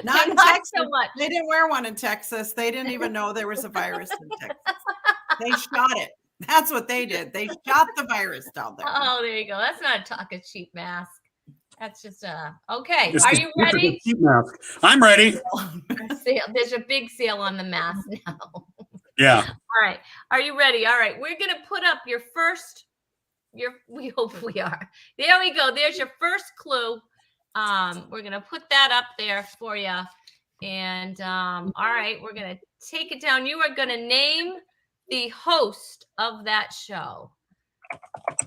Not in Not Texas. so much. They didn't wear one in Texas. They didn't even know there was a virus in Texas. They shot it. That's what they did. They shot the virus down there. Oh, there you go. That's not a talk is cheap mask. That's just okay. This Are is- you this is a ready? cheap mask. I'm ready. There's a big sale on the mask now. Yeah. All right. Are you ready? All right. We're going to put up your first, we hope we are. There we go. There's your first clue. We're going to put that up there for you. And all right, we're going to take it down. You are going to name the host of that show.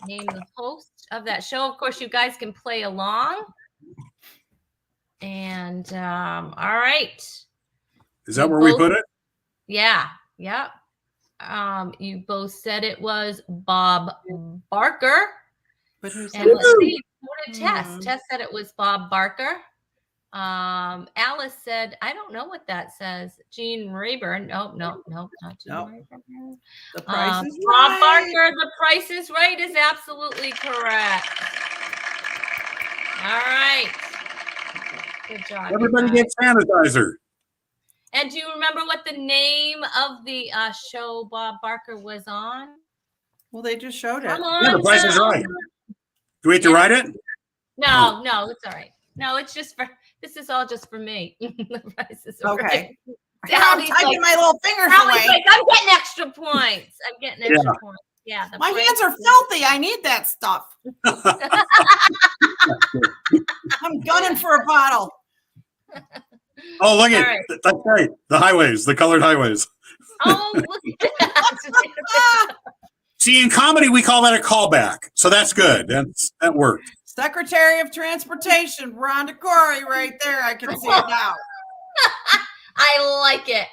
Name the host of that show. Of course, you guys can play along. And all right. Is that where we put it? Yeah. Yep. You both said it was Bob Barker. But who said And let's that? see. What did Tess? Hmm. Tess said it was Bob Barker. Alice said, I don't know what that says. Gene Rayburn. Nope, not Gene Nope. Rayburn. The price is Bob right. Barker, the price is right is absolutely correct. All right. Good job. you Everybody guys. gets sanitizer. And do you remember what the name of the show Bob Barker was on? Well, they just showed it. Come on. Yeah, the price is now. right. Do we have to write it? No, it's all right. No, it's just for this is all just for me. The price is right. Okay. Yeah, I'm Sally's typing like, my little fingers Sally's away. like, I'm getting extra points. I'm getting extra points. Yeah. the My price hands are is- filthy. I need that stuff. I'm gunning for a bottle. Oh, look All at right. That's right. The highways, the colored highways. Oh, look at that. Ah, See, in comedy, we call that a callback. So that's good. That worked. Secretary of Transportation, Rhonda Corey, right there. I can see it now. I like it.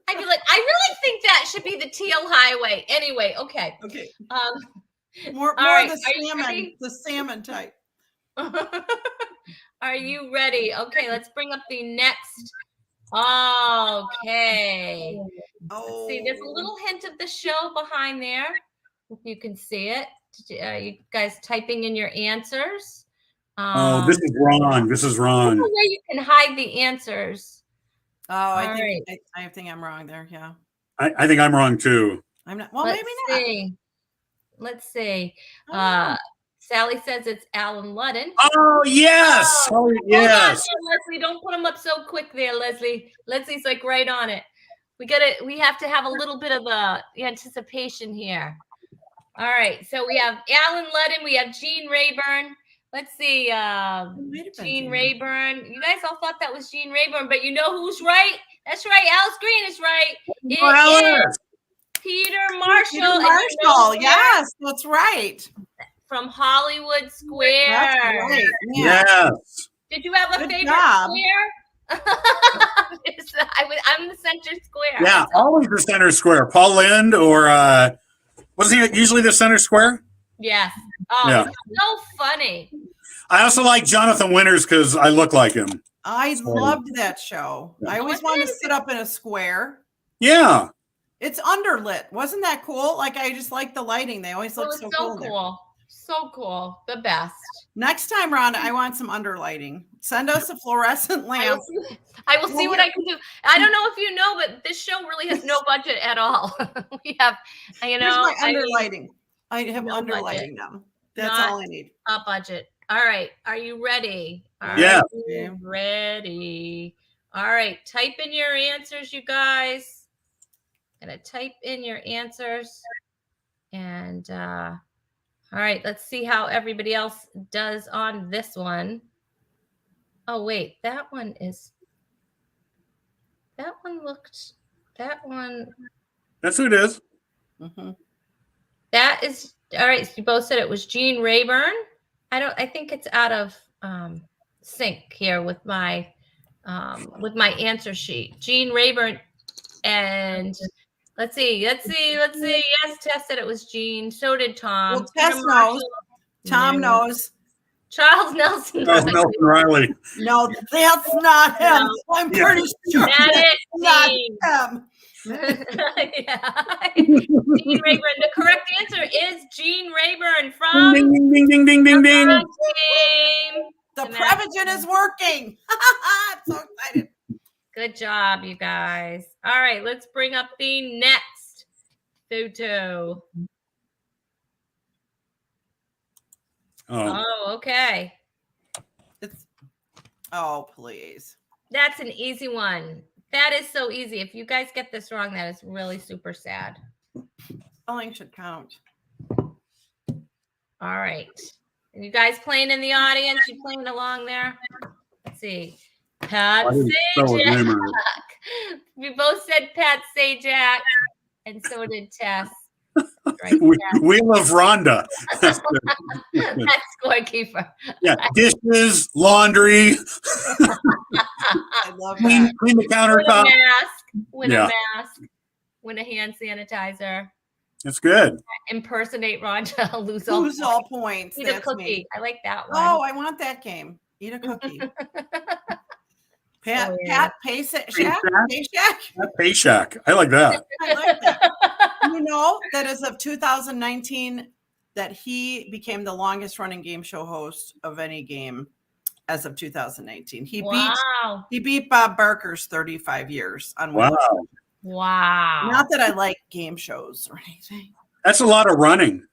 I feel like I really think that should be the teal highway. Anyway, okay. Okay. All More right, the are you ready? salmon type. Are you ready? Okay, let's bring up the next. Okay. Oh, See, there's a little hint of the show behind there. If you can see it. You guys typing in your answers. Oh, this is wrong. This is There's wrong. a way you can hide the answers. Oh, I All think I think I'm wrong there. Yeah, I think I'm wrong too. I'm not. Well, Let's maybe not. see. Let's see. Oh. Sally says it's Alan Ludden. Oh, yes. Oh, Hold on yes. there, Leslie. Don't put them up so quick there, Leslie. Leslie's like right on it. We have to have a little bit of anticipation here. All right. So we have Alan Ludden. We have Gene Rayburn. Let's see. It might have been Gene Rayburn. You guys all thought that was Gene Rayburn, but you know who's right? That's right. Alice Green is right. It Alice. Peter Marshall. Peter and you know Marshall. Peter Yes, that's right. from Hollywood Square. That's right. Yeah. Yes. Did you have a Good favorite job. square? I'm the center square. Yeah, always the center square. Paul Lind or wasn't he usually the center square? Yes. Oh, Yeah. so funny. I also like Jonathan Winters because I look like him. I So- loved that show. I always Wasn't wanted to it- sit up in a square. Yeah. It's underlit. Wasn't that cool? Like, I just like the lighting. They always It look was so so cool. in there. cool. So cool. The best. Next time, Rhonda, I want some underlighting. Send us a fluorescent lamp. I will see what I can do. I don't know if you know, but this show really has no budget at all. We have, you Here's know, my underlighting. I have no budget. underlighting now. That's Not- all I need. a budget. All right. Are you ready? Are Yeah. you ready? All right. Type in your answers, you guys. Gonna type in your answers. And all right, let's see how everybody else does on this one. Oh, wait, that one That's who it is. Mhm. that is, all right, so you both said it was Gene Rayburn. I think it's out of sync here with my answer sheet. Gene Rayburn, and let's see. Yes, Tess said it was Gene. So did Tom. Well, Tess Peter knows. Marshall. Tom No. knows. Charles Nelson. Charles Nelson Riley. No, that's not him. No. I'm Yeah. pretty sure That that's is not Gene. him. Yeah. Gene Rayburn. The correct answer is Gene Rayburn from Ding, ding, ding, ding, ding, ding, ding. the game. The And Prevagen is working. I'm so excited. Good job, you guys. All right, let's bring up the next photo. Oh, Oh, okay. It's, oh, please. That's an easy one. That is so easy. If you guys get this wrong, that is really super sad. Spelling should count. All right. And you guys playing in the audience? You playing along there? Let's see. Pat I didn't spell his name Sajak. right. We both said Pat Sajak, and so did Tess. Right, We love Rhonda. That's scorekeeper. Yeah, dishes, laundry, I love clean, that. clean the Win a countertop. mask. Win Yeah. a mask. Win a hand sanitizer. That's good. Impersonate Rhonda. Lose all. Lose all points. Eat a That's cookie. me. I like that one. Oh, I want that game. Eat a cookie. Pat, So weird. Pat Paysack? Paysack? Paysack? Paycheck. I like that. I like that. You know that as of 2019, that he became the longest running game show host of any game as of 2019. Wow. He beat Bob Barker's 35 years on Wow. Wheel. Wow. Not that I like game shows or anything. That's a lot of running.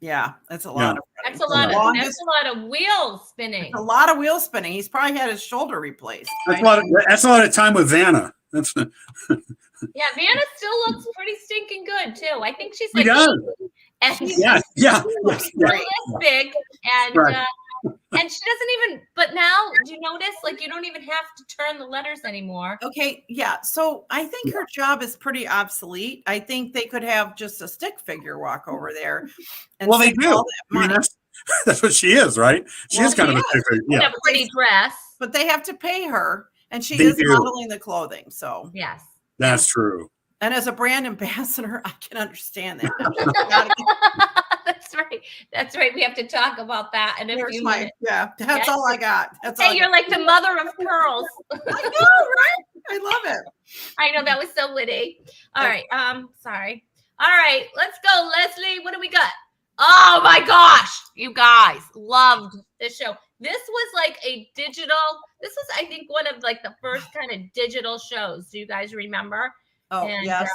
Yeah, that's a lot Yeah. of That's a lot of Longest- that's a lot of wheel spinning. a lot of wheel spinning. He's probably had his shoulder replaced. That's a lot of time with Vanna. That's Yeah, Vanna still looks pretty stinking good too. I think she's She like does. 80, and she's yeah. really this big, and Right. and she doesn't even. But now, do you notice? Like, you don't even have to turn the letters anymore. Okay, yeah. So I think her job is pretty obsolete. I think they could have just a stick figure walk over there. And Well, they save do. all that I mean, money. that's what she is, right? She Well, is kind she of a figure. In Yeah. a pretty dress. But they have to pay her, and she They is do. modeling the clothing. So, Yes. That's true. and as a brand ambassador, I can understand that. That's right. That's right. We have to talk about that in a There's few my minutes. yeah. That's Yes. all I got. That's all. Hey, I you're got. like the mother of pearls. I know, right? I love it. I know that was so witty. All Oh. right. Sorry. All right. Let's go, Leslie. What do we got? Oh my gosh. You guys loved this show. This was like this was, I think, one of like the first kind of digital shows. Do you guys remember? Oh And, yes.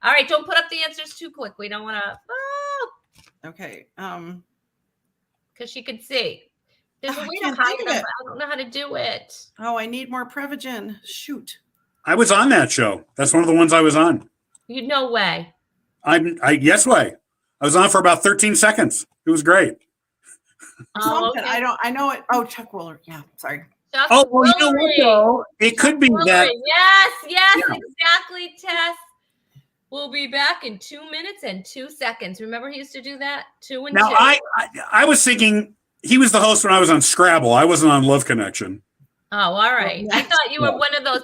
All right. Don't put up the answers too quick. We don't want to, Okay. because she could see. There's a I way to can't hide think of them. it. I don't know how to do it. Oh, I need more Prevagen. Shoot. I was on that show. That's one of the ones I was on. No way. Yes way. I was on for about 13 seconds. It was great. Oh, Something. okay. I know it. Oh, Chuck Wooler. Yeah. Sorry. Chuck Oh, well, you know what Woolery. though? It could be that Yes, Yeah. exactly, Tess. We'll be back in 2 minutes and 2 seconds. Remember he used to do that? 2 and Now 2. I was thinking he was the host when I was on Scrabble. I wasn't on Love Connection. Oh, all right. I thought you were one of those.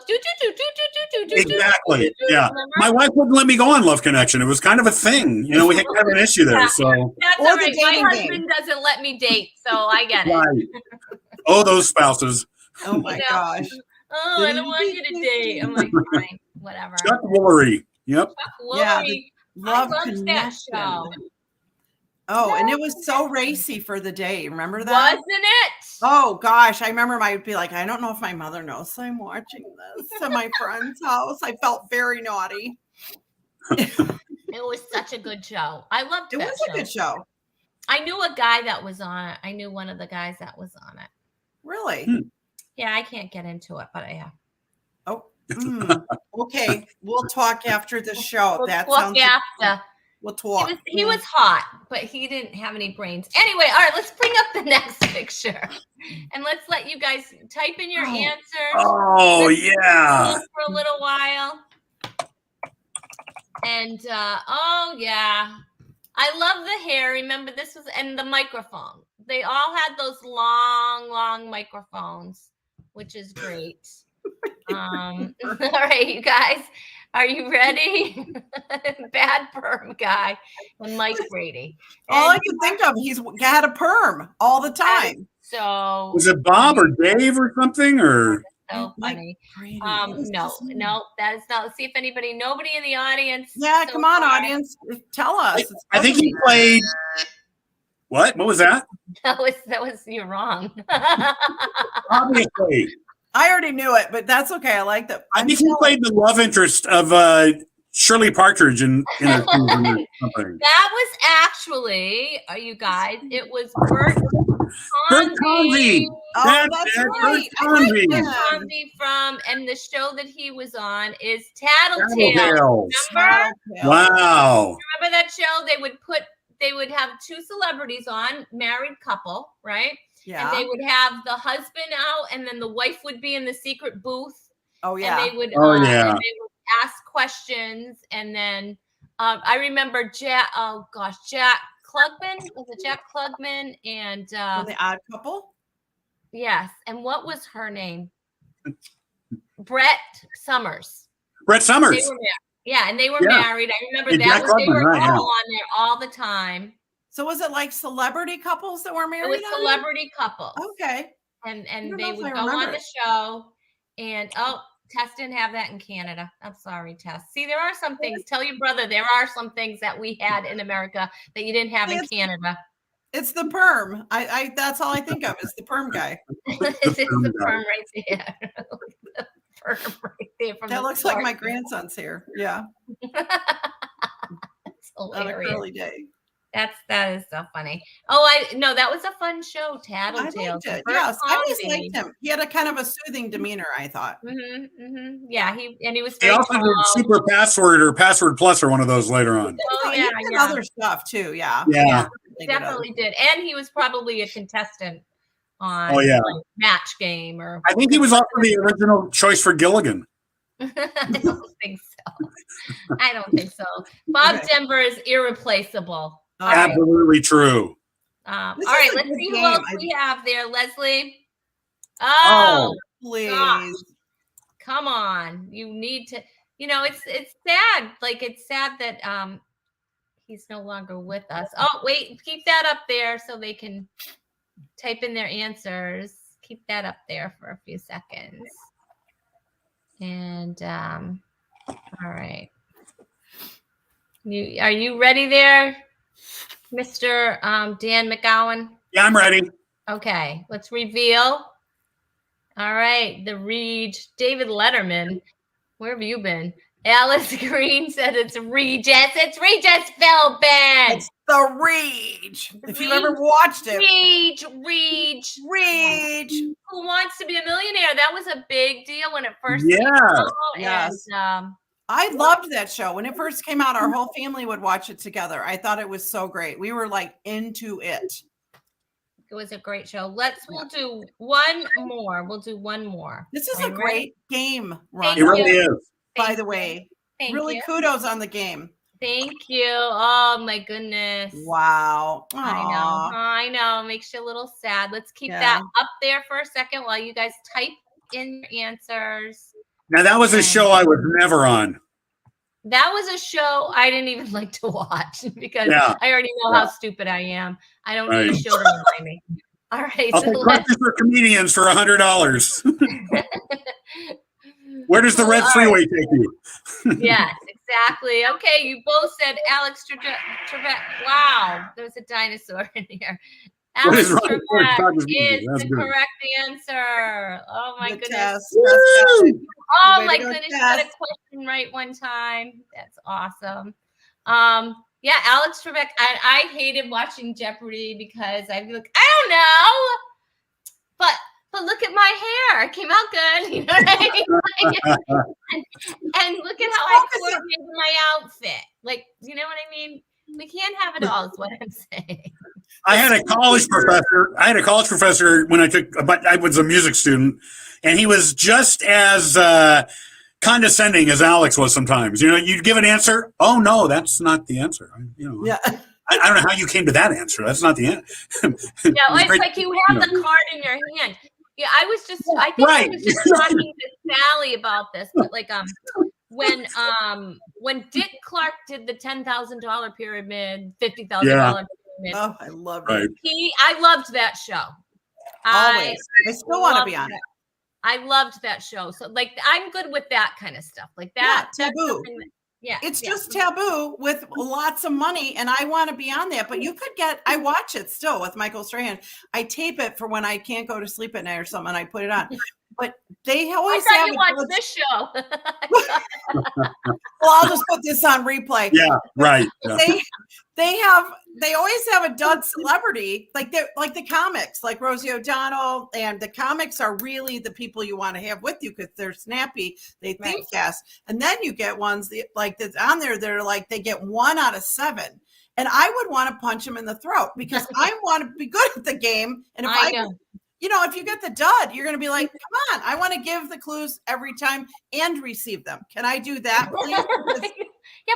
Exactly. Yeah. My wife wouldn't let me go on Love Connection. It was kind of a thing. You know, we had kind of an issue there. So that's Or all the right. My dating husband doesn't let me date, so I get it. right. Oh, those spouses. Oh my gosh. Oh, I don't want you to date. I'm like, fine, whatever. Chuck Woolery. Yep. Chuck Yeah, Woolery. Love I loved that Connection. show. Oh, and it was so racy for the day. Remember that? Wasn't it? Oh gosh, I remember I'd be like, I don't know if my mother knows I'm watching this at my friend's house. I felt very naughty. It was such a good show. I loved it. It was a good show. I knew a guy that was on it. I knew one of the guys that was on it. Really? Yeah, I can't get into it, but I Oh, okay. We'll talk after the show. We'll That talk sounds after. We'll talk. He was hot, but he didn't have any brains. Anyway, all right, let's bring up the next picture. And let's let you guys type in your answers. Oh, yeah. For a little while. And, oh, yeah. I love the hair. Remember, this was, and the microphone. They all had those long microphones, which is great. All right, you guys. Are you ready? Bad perm guy and Mike Brady. All I can think of, he's had a perm all the time. So was it Bob or Dave or something? Or so funny. Brady. No, that is not. Let's see if nobody in the audience. Yeah, so come on, far. audience. Tell us. I think he played. What was that? That was you're wrong. Obviously. I already knew it, but that's okay. I like that. I think he played the love interest of Shirley Partridge in a season or something. That was actually, you guys, it was Bert Convey. Oh, that's right. Convey. Convey from, and the show that he was on is Tattletale. Tattletales. Remember? Wow. Remember that show? They would have two celebrities on, married couple, right? Yeah. And they would have the husband out, and then the wife would be in the secret booth. Oh yeah. And they would, yeah. and they would ask questions, and then I remember Jack Klugman. Was it Jack Klugman and The Odd Couple? Yes. And what was her name? Brett Summers. Brett Summers. They were and they were married. I remember that Jack was they were Klugman, all on there all the time. So was it like celebrity couples that were married? It was celebrity couples. Okay. And they would go on the show, and Tess didn't have that in Canada. I'm sorry, Tess. See, there are some things. Tell your brother there are some things that we had in America that you didn't have in Canada. It's the perm. I that's all I think of is the perm guy. It's the perm right there. The perm right there from That looks like my grandson's hair. Yeah. It's hilarious. On a curly day. That is so funny. Oh, that was a fun show, Tattletales. I liked it. Yes, I always liked him. He had a kind of a soothing demeanor, I thought. Yeah, he was He very also did tall. Super Password or Password Plus or one of those later on. Oh, He yeah, did other stuff too. Yeah. Yeah. He definitely did. And he was probably a contestant on Oh, yeah. like, Match Game or I think he was also the original choice for Gilligan. I don't think so. Bob Denver is irreplaceable. All right. Absolutely true. All This right, is a let's good see who game. else we have there, Leslie. Oh, Please. gosh. Come on. You need to, it's sad. Like it's sad that he's no longer with us. Oh, wait, keep that up there so they can type in their answers. Keep that up there for a few seconds. And all right. Are you ready there, Mr. Dan McGowan? Yeah, I'm ready. Okay, let's reveal. All right, David Letterman. Where have you been? Alice Green said it's Regis. It's Regis Philbin. It's the Rage. If you ever watched it. Rage. Who Wants to Be a Millionaire? That was a big deal when it first Yeah. came out. Yes. And, I loved that show. When it first came out, our whole family would watch it together. I thought it was so great. We were like into it. it was a great show. We'll do one more. This This is Are a you great game, Thank Rhonda, It really is. by the way. Thank really you. kudos on the game. Thank you. Oh my goodness. Wow. I know. Makes you a little sad. Let's keep that up there for a second while you guys type in your answers. Now that was a show I was never on. That was a show I didn't even like to watch because I already know how stupid I am. I don't need a show to remind me. All right. I'll take questions for comedians for $100. Where does the red freeway take you? Yes, exactly. Okay, you both said Alex Trebek. Wow, there's a dinosaur in here. Alex Trebek is the correct answer. Oh my goodness. Oh my goodness, you got a question right one time. That's awesome. Yeah, Alex Trebek. I hated watching Jeopardy because I'd be like, I don't know, but look at my hair. It came out good. You know what I mean? and look at how I coordinated my outfit. Like, you know what I mean? We can't have it all, is what I'm saying. I had a college professor when I was a music student, and he was just as condescending as Alex was sometimes. You know, you'd give an answer. Oh no, that's not the answer. I don't know how you came to that answer. That's not the answer. It's like you have the card in your hand. Yeah, I was just talking to Sally about this, but like when Dick Clark did the $10,000 pyramid, $50,000 pyramid. Oh, I loved it. I loved that show. Always. I still want to be on it. I loved that show. So like I'm good with that kind of stuff. Like that. Taboo. It's just taboo with lots of money, and I want to be on that. But you could I watch it still with Michael Strahan. I tape it for when I can't go to sleep at night or something. I put it on. But they always I thought you watched this show. Well, I'll just put this on replay. Yeah, right. Yeah. They always have a dud celebrity, like the comics, like Rosie O'Donnell, and the comics are really the people you want to have with you because they're snappy, they think fast, and then you get ones that's on there. They're like they get 1 out of 7, and I would want to punch them in the throat because I want to be good at the game, and if you get the dud, you're going to be like, come on, I want to give the clues every time and receive them. Can I do that, please?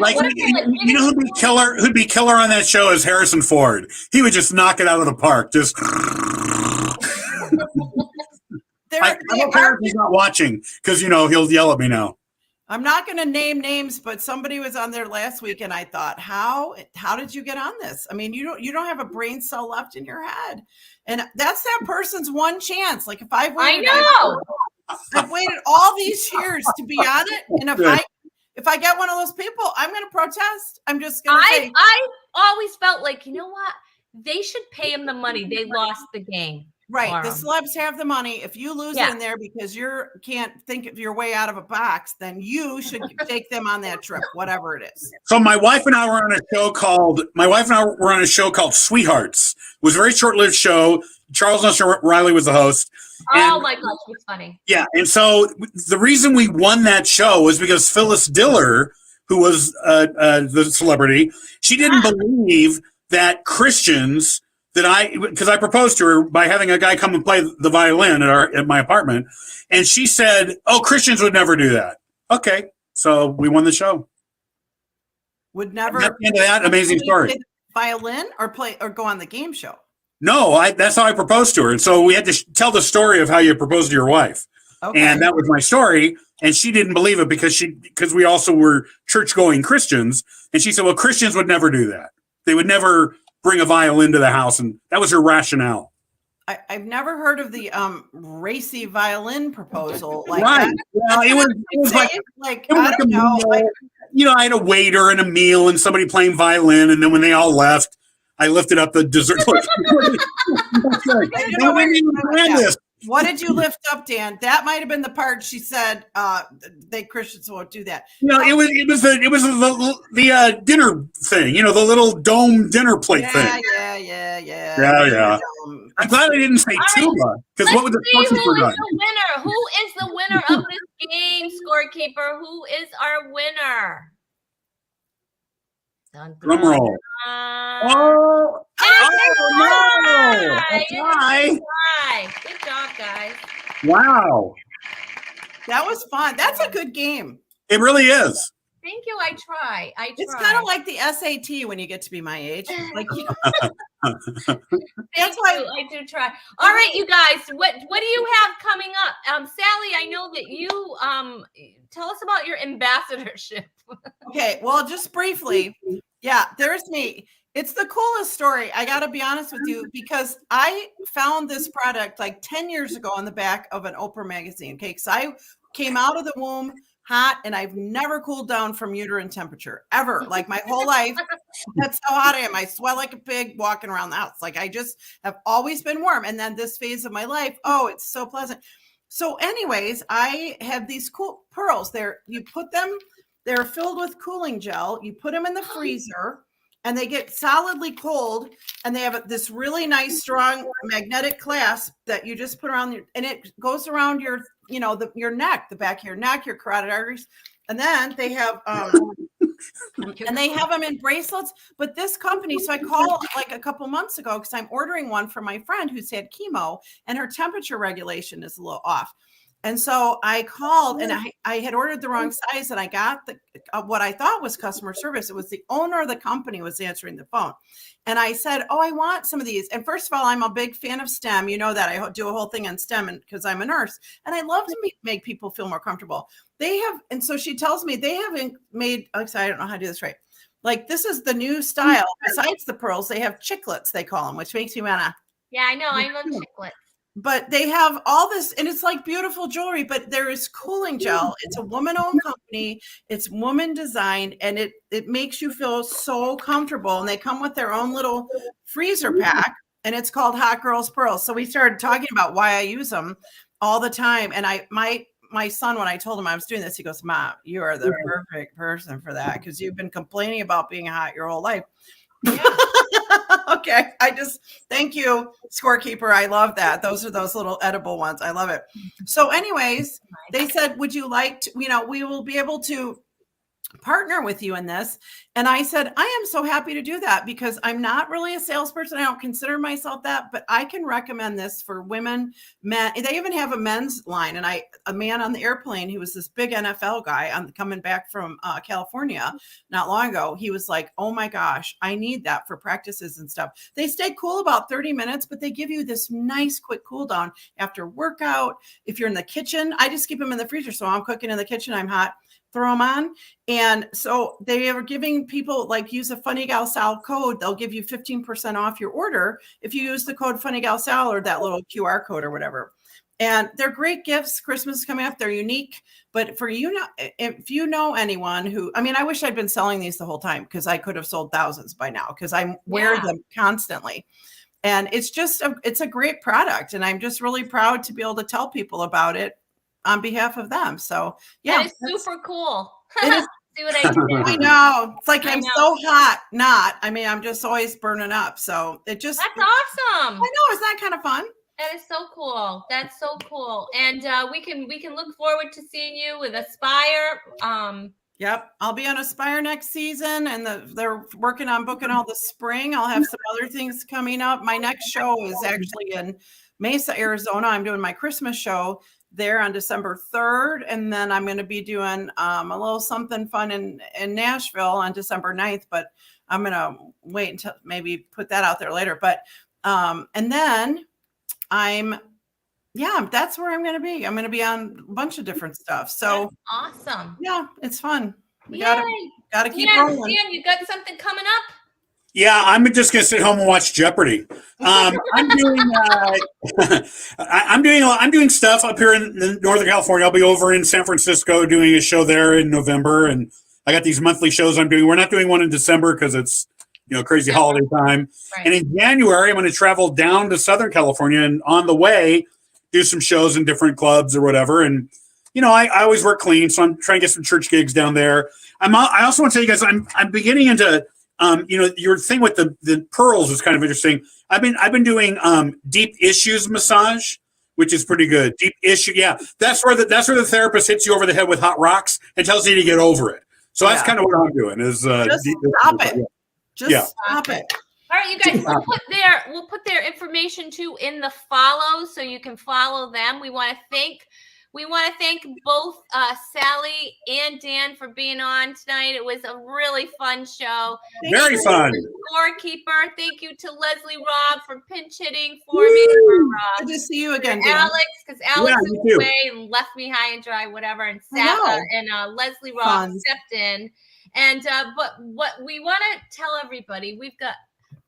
Like, you know who'd be killer on that show is Harrison Ford. He would just knock it out of the park. Just I hope Harrison's not watching because he'll yell at me now. I'm not going to name names, but somebody was on there last week, and I thought, how did you get on this? I mean, you don't have a brain cell left in your head, and that's that person's one chance. Like if I've waited all these years to be on it, and if I get one of those people, I'm going to protest. I'm just going to say. I always felt like, you know what? They should pay him the money. They lost the game. Right. The celebs have the money. If you lose it in there because you can't think of your way out of a box, then you should take them on that trip, whatever it is. So my wife and I were on a show called Sweethearts. It was a very short-lived show. Charles Nelson Riley was the host. Oh my gosh, it's funny. Yeah. And so the reason we won that show was because Phyllis Diller, who was the celebrity, she didn't believe that Christians because I proposed to her by having a guy come and play the violin at my apartment. And she said, oh, Christians would never do that. Okay. So we won the show. Would never. That's the end of that amazing story. Play violin or go on the game show? No, that's how I proposed to her. And so we had to tell the story of how you proposed to your wife. Okay. And that was my story. And she didn't believe it because we also were church-going Christians. And she said, well, Christians would never do that. They would never bring a violin to the house, and that was her rationale. I've never heard of the racy violin proposal. Like right. That. Well, it was like I don't know. I had a waiter and a meal and somebody playing violin, and then when they all left, I lifted up the dessert. What did you lift up, Dan? That might have been the part she said they Christians won't do that. It was the dinner thing, the little dome dinner plate thing. Yeah. I'm glad I didn't say tuba because what would the fortune for done? Who is the winner of this game, scorekeeper? Who is our winner? Drum roll. No! Good job, guys. Wow. That was fun. That's a good game. It really is. Thank you. I try. It's kind of like the SAT when you get to be my age. Like, that's why I do try. All right, you guys, what do you have coming up? Sally, I know that you tell us about your ambassadorship. Okay, well, just briefly, yeah, there's me. It's the coolest story. I got to be honest with you because I found this product like 10 years ago on the back of an Oprah magazine. Okay, because I came out of the womb hot and I've never cooled down from uterine temperature ever. Like my whole life, that's how hot I am. I sweat like a pig walking around the house. Like I just have always been warm. And then this phase of my life, oh, it's so pleasant. So, anyways, I have these cool pearls. You put them. They're filled with cooling gel. You put them in the freezer and they get solidly cold. And they have this really nice, strong magnetic clasp that you just put around and it goes around your, your neck, the back of your neck, your carotid arteries. And then they have, them in bracelets. But this company, so I called like a couple months ago because I'm ordering one for my friend who's had chemo and her temperature regulation is a little off. And so I called and I had ordered the wrong size and I got what I thought was customer service. It was the owner of the company was answering the phone. And I said, oh, I want some of these. And first of all, I'm a big fan of STEM. You know that I do a whole thing on STEM because I'm a nurse and I love to make people feel more comfortable. And so she tells me they haven't made, I don't know how to do this right. Like this is the new style. Besides the pearls, they have chiclets, they call them, which makes me wanna. Yeah, I know. I love chiclets. But they have all this, and it's like beautiful jewelry, but there is cooling gel. It's a woman-owned company. It's woman designed, and it makes you feel so comfortable. And they come with their own little freezer pack, and it's called Hot Girls Pearls. So we started talking about why I use them all the time. And my son, when I told him I was doing this, he goes, "Mom, you are the perfect person for that because you've been complaining about being hot your whole life." Yeah. Okay. Thank you, scorekeeper. I love that. Those are those little edible ones. I love it. So anyways, they said, would you like to, we will be able to partner with you in this. And I said, I am so happy to do that because I'm not really a salesperson. I don't consider myself that, but I can recommend this for women, men. They even have a men's line. And a man on the airplane, he was this big NFL guy coming back from California not long ago. He was like, oh my gosh, I need that for practices and stuff. They stay cool about 30 minutes, but they give you this nice quick cool down after workout. If you're in the kitchen, I just keep them in the freezer. So I'm cooking in the kitchen. I'm hot. Throw them on. And so they are giving people like use a Funny Gal Sal code. They'll give you 15% off your order if you use the code Funny Gal Sal or that little QR code or whatever. And they're great gifts. Christmas is coming up. They're unique. But for if you know anyone who, I wish I'd been selling these the whole time because I could have sold thousands by now because I wear them constantly. And it's a great product. And I'm just really proud to be able to tell people about it on behalf of them. So yeah, that is super cool. See what I did? I know. It's like I'm so hot. I'm just always burning up. So that's awesome. I know. Isn't that kind of fun? That is so cool. That's so cool. And we can look forward to seeing you with Aspire. Yep. I'll be on Aspire next season and they're working on booking all the spring. I'll have some other things coming up. My next show is actually in Mesa, Arizona. I'm doing my Christmas show there on December 3rd. And then I'm going to be doing a little something fun in Nashville on December 9th, but I'm going to wait until maybe put that out there later. But, and then that's where I'm going to be. I'm going to be on a bunch of different stuff. So that's awesome. Yeah, it's fun. We gotta keep rolling. Dan, you got something coming up? Yeah, I'm just gonna sit home and watch Jeopardy. I'm doing stuff up here in Northern California. I'll be over in San Francisco doing a show there in November, and I got these monthly shows I'm doing. We're not doing one in December because it's crazy holiday time. Right. And in January, I'm going to travel down to Southern California, and on the way, do some shows in different clubs or whatever. And I always work clean, so I'm trying to get some church gigs down there. I also want to tell you guys, I'm beginning into. Your thing with the pearls is kind of interesting. I've been doing deep issues massage, which is pretty good. Deep issue, yeah. That's where the therapist hits you over the head with hot rocks and tells you to get over it. So that's kind of what I'm doing. Is just stop it. Yeah. Just stop it. All right, you guys. We'll put their information too in the follow, so you can follow them. We want to thank We want to thank both Sally and Dan for being on tonight. It was a really fun show. Very fun. Scorekeeper. Thank you to Leslie Robb for pinch hitting for me. Good to see you again, Dan. Alex, because Alex me is too. away and left me high and dry, whatever. And Leslie Robb Fun. stepped in. And but what we want to tell everybody,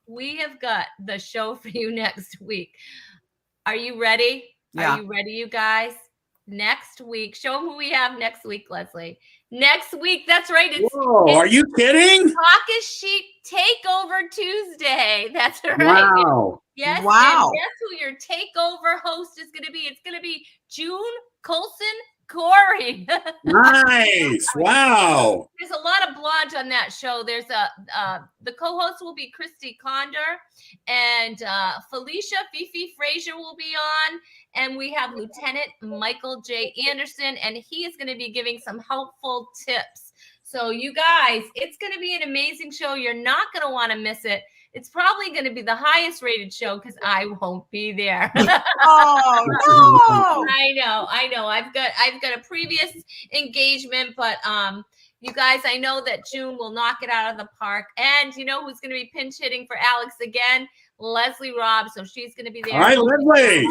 we have got the show for you next week. Are you ready? Yeah. Are you ready, you guys? Next week. Show them who we have next week, Leslie. Next week. That's right. Whoa, are you kidding? Caucus Sheep Takeover Tuesday. That's right. Wow. Yes. Wow. And guess who your takeover host is going to be? It's going to be June Colson Corey. Nice. Wow. There's a lot of blonde on that show. There's the co-host will be Christy Condor, and Felicia Fifi Frazier will be on, and we have Lieutenant Michael J. Anderson, and he is going to be giving some helpful tips. So you guys, it's going to be an amazing show. You're not going to want to miss it. It's probably going to be the highest rated show because I won't be there. Oh no! I know. I've got a previous engagement, but you guys, I know that June will knock it out of the park. And you know who's going to be pinch hitting for Alex again? Leslie Robb. So she's going to be there. All right, Leslie.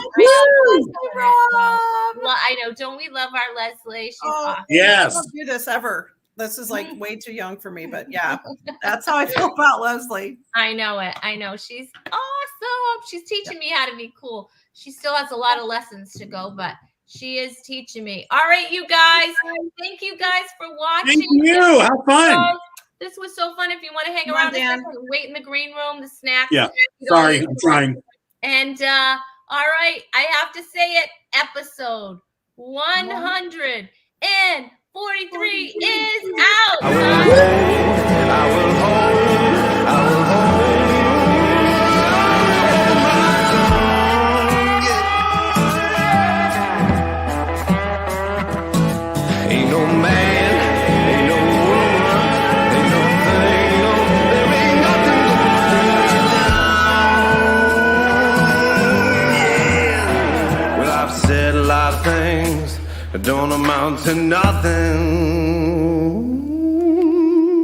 I know. Don't we love our Leslie? She's awesome. Yes. I don't do this ever. This is like way too young for me, but yeah, that's how I feel about Leslie. I know it. I know. She's awesome. She's teaching me how to be cool. She still has a lot of lessons to go, but she is teaching me. All right, you guys. Thank you guys for watching. Thank you. Have fun. This was so fun. If you want to hang Come around on, Dan. wait in the green room, the snacks. Yeah. Sorry, I'm trying. And all right, I have to say it. Episode 143 is out. I will hold Ain't no man, ain't no woman, ain't no thing, no, there ain't nothing going on. Well, I've said a lot of things that don't amount to nothing.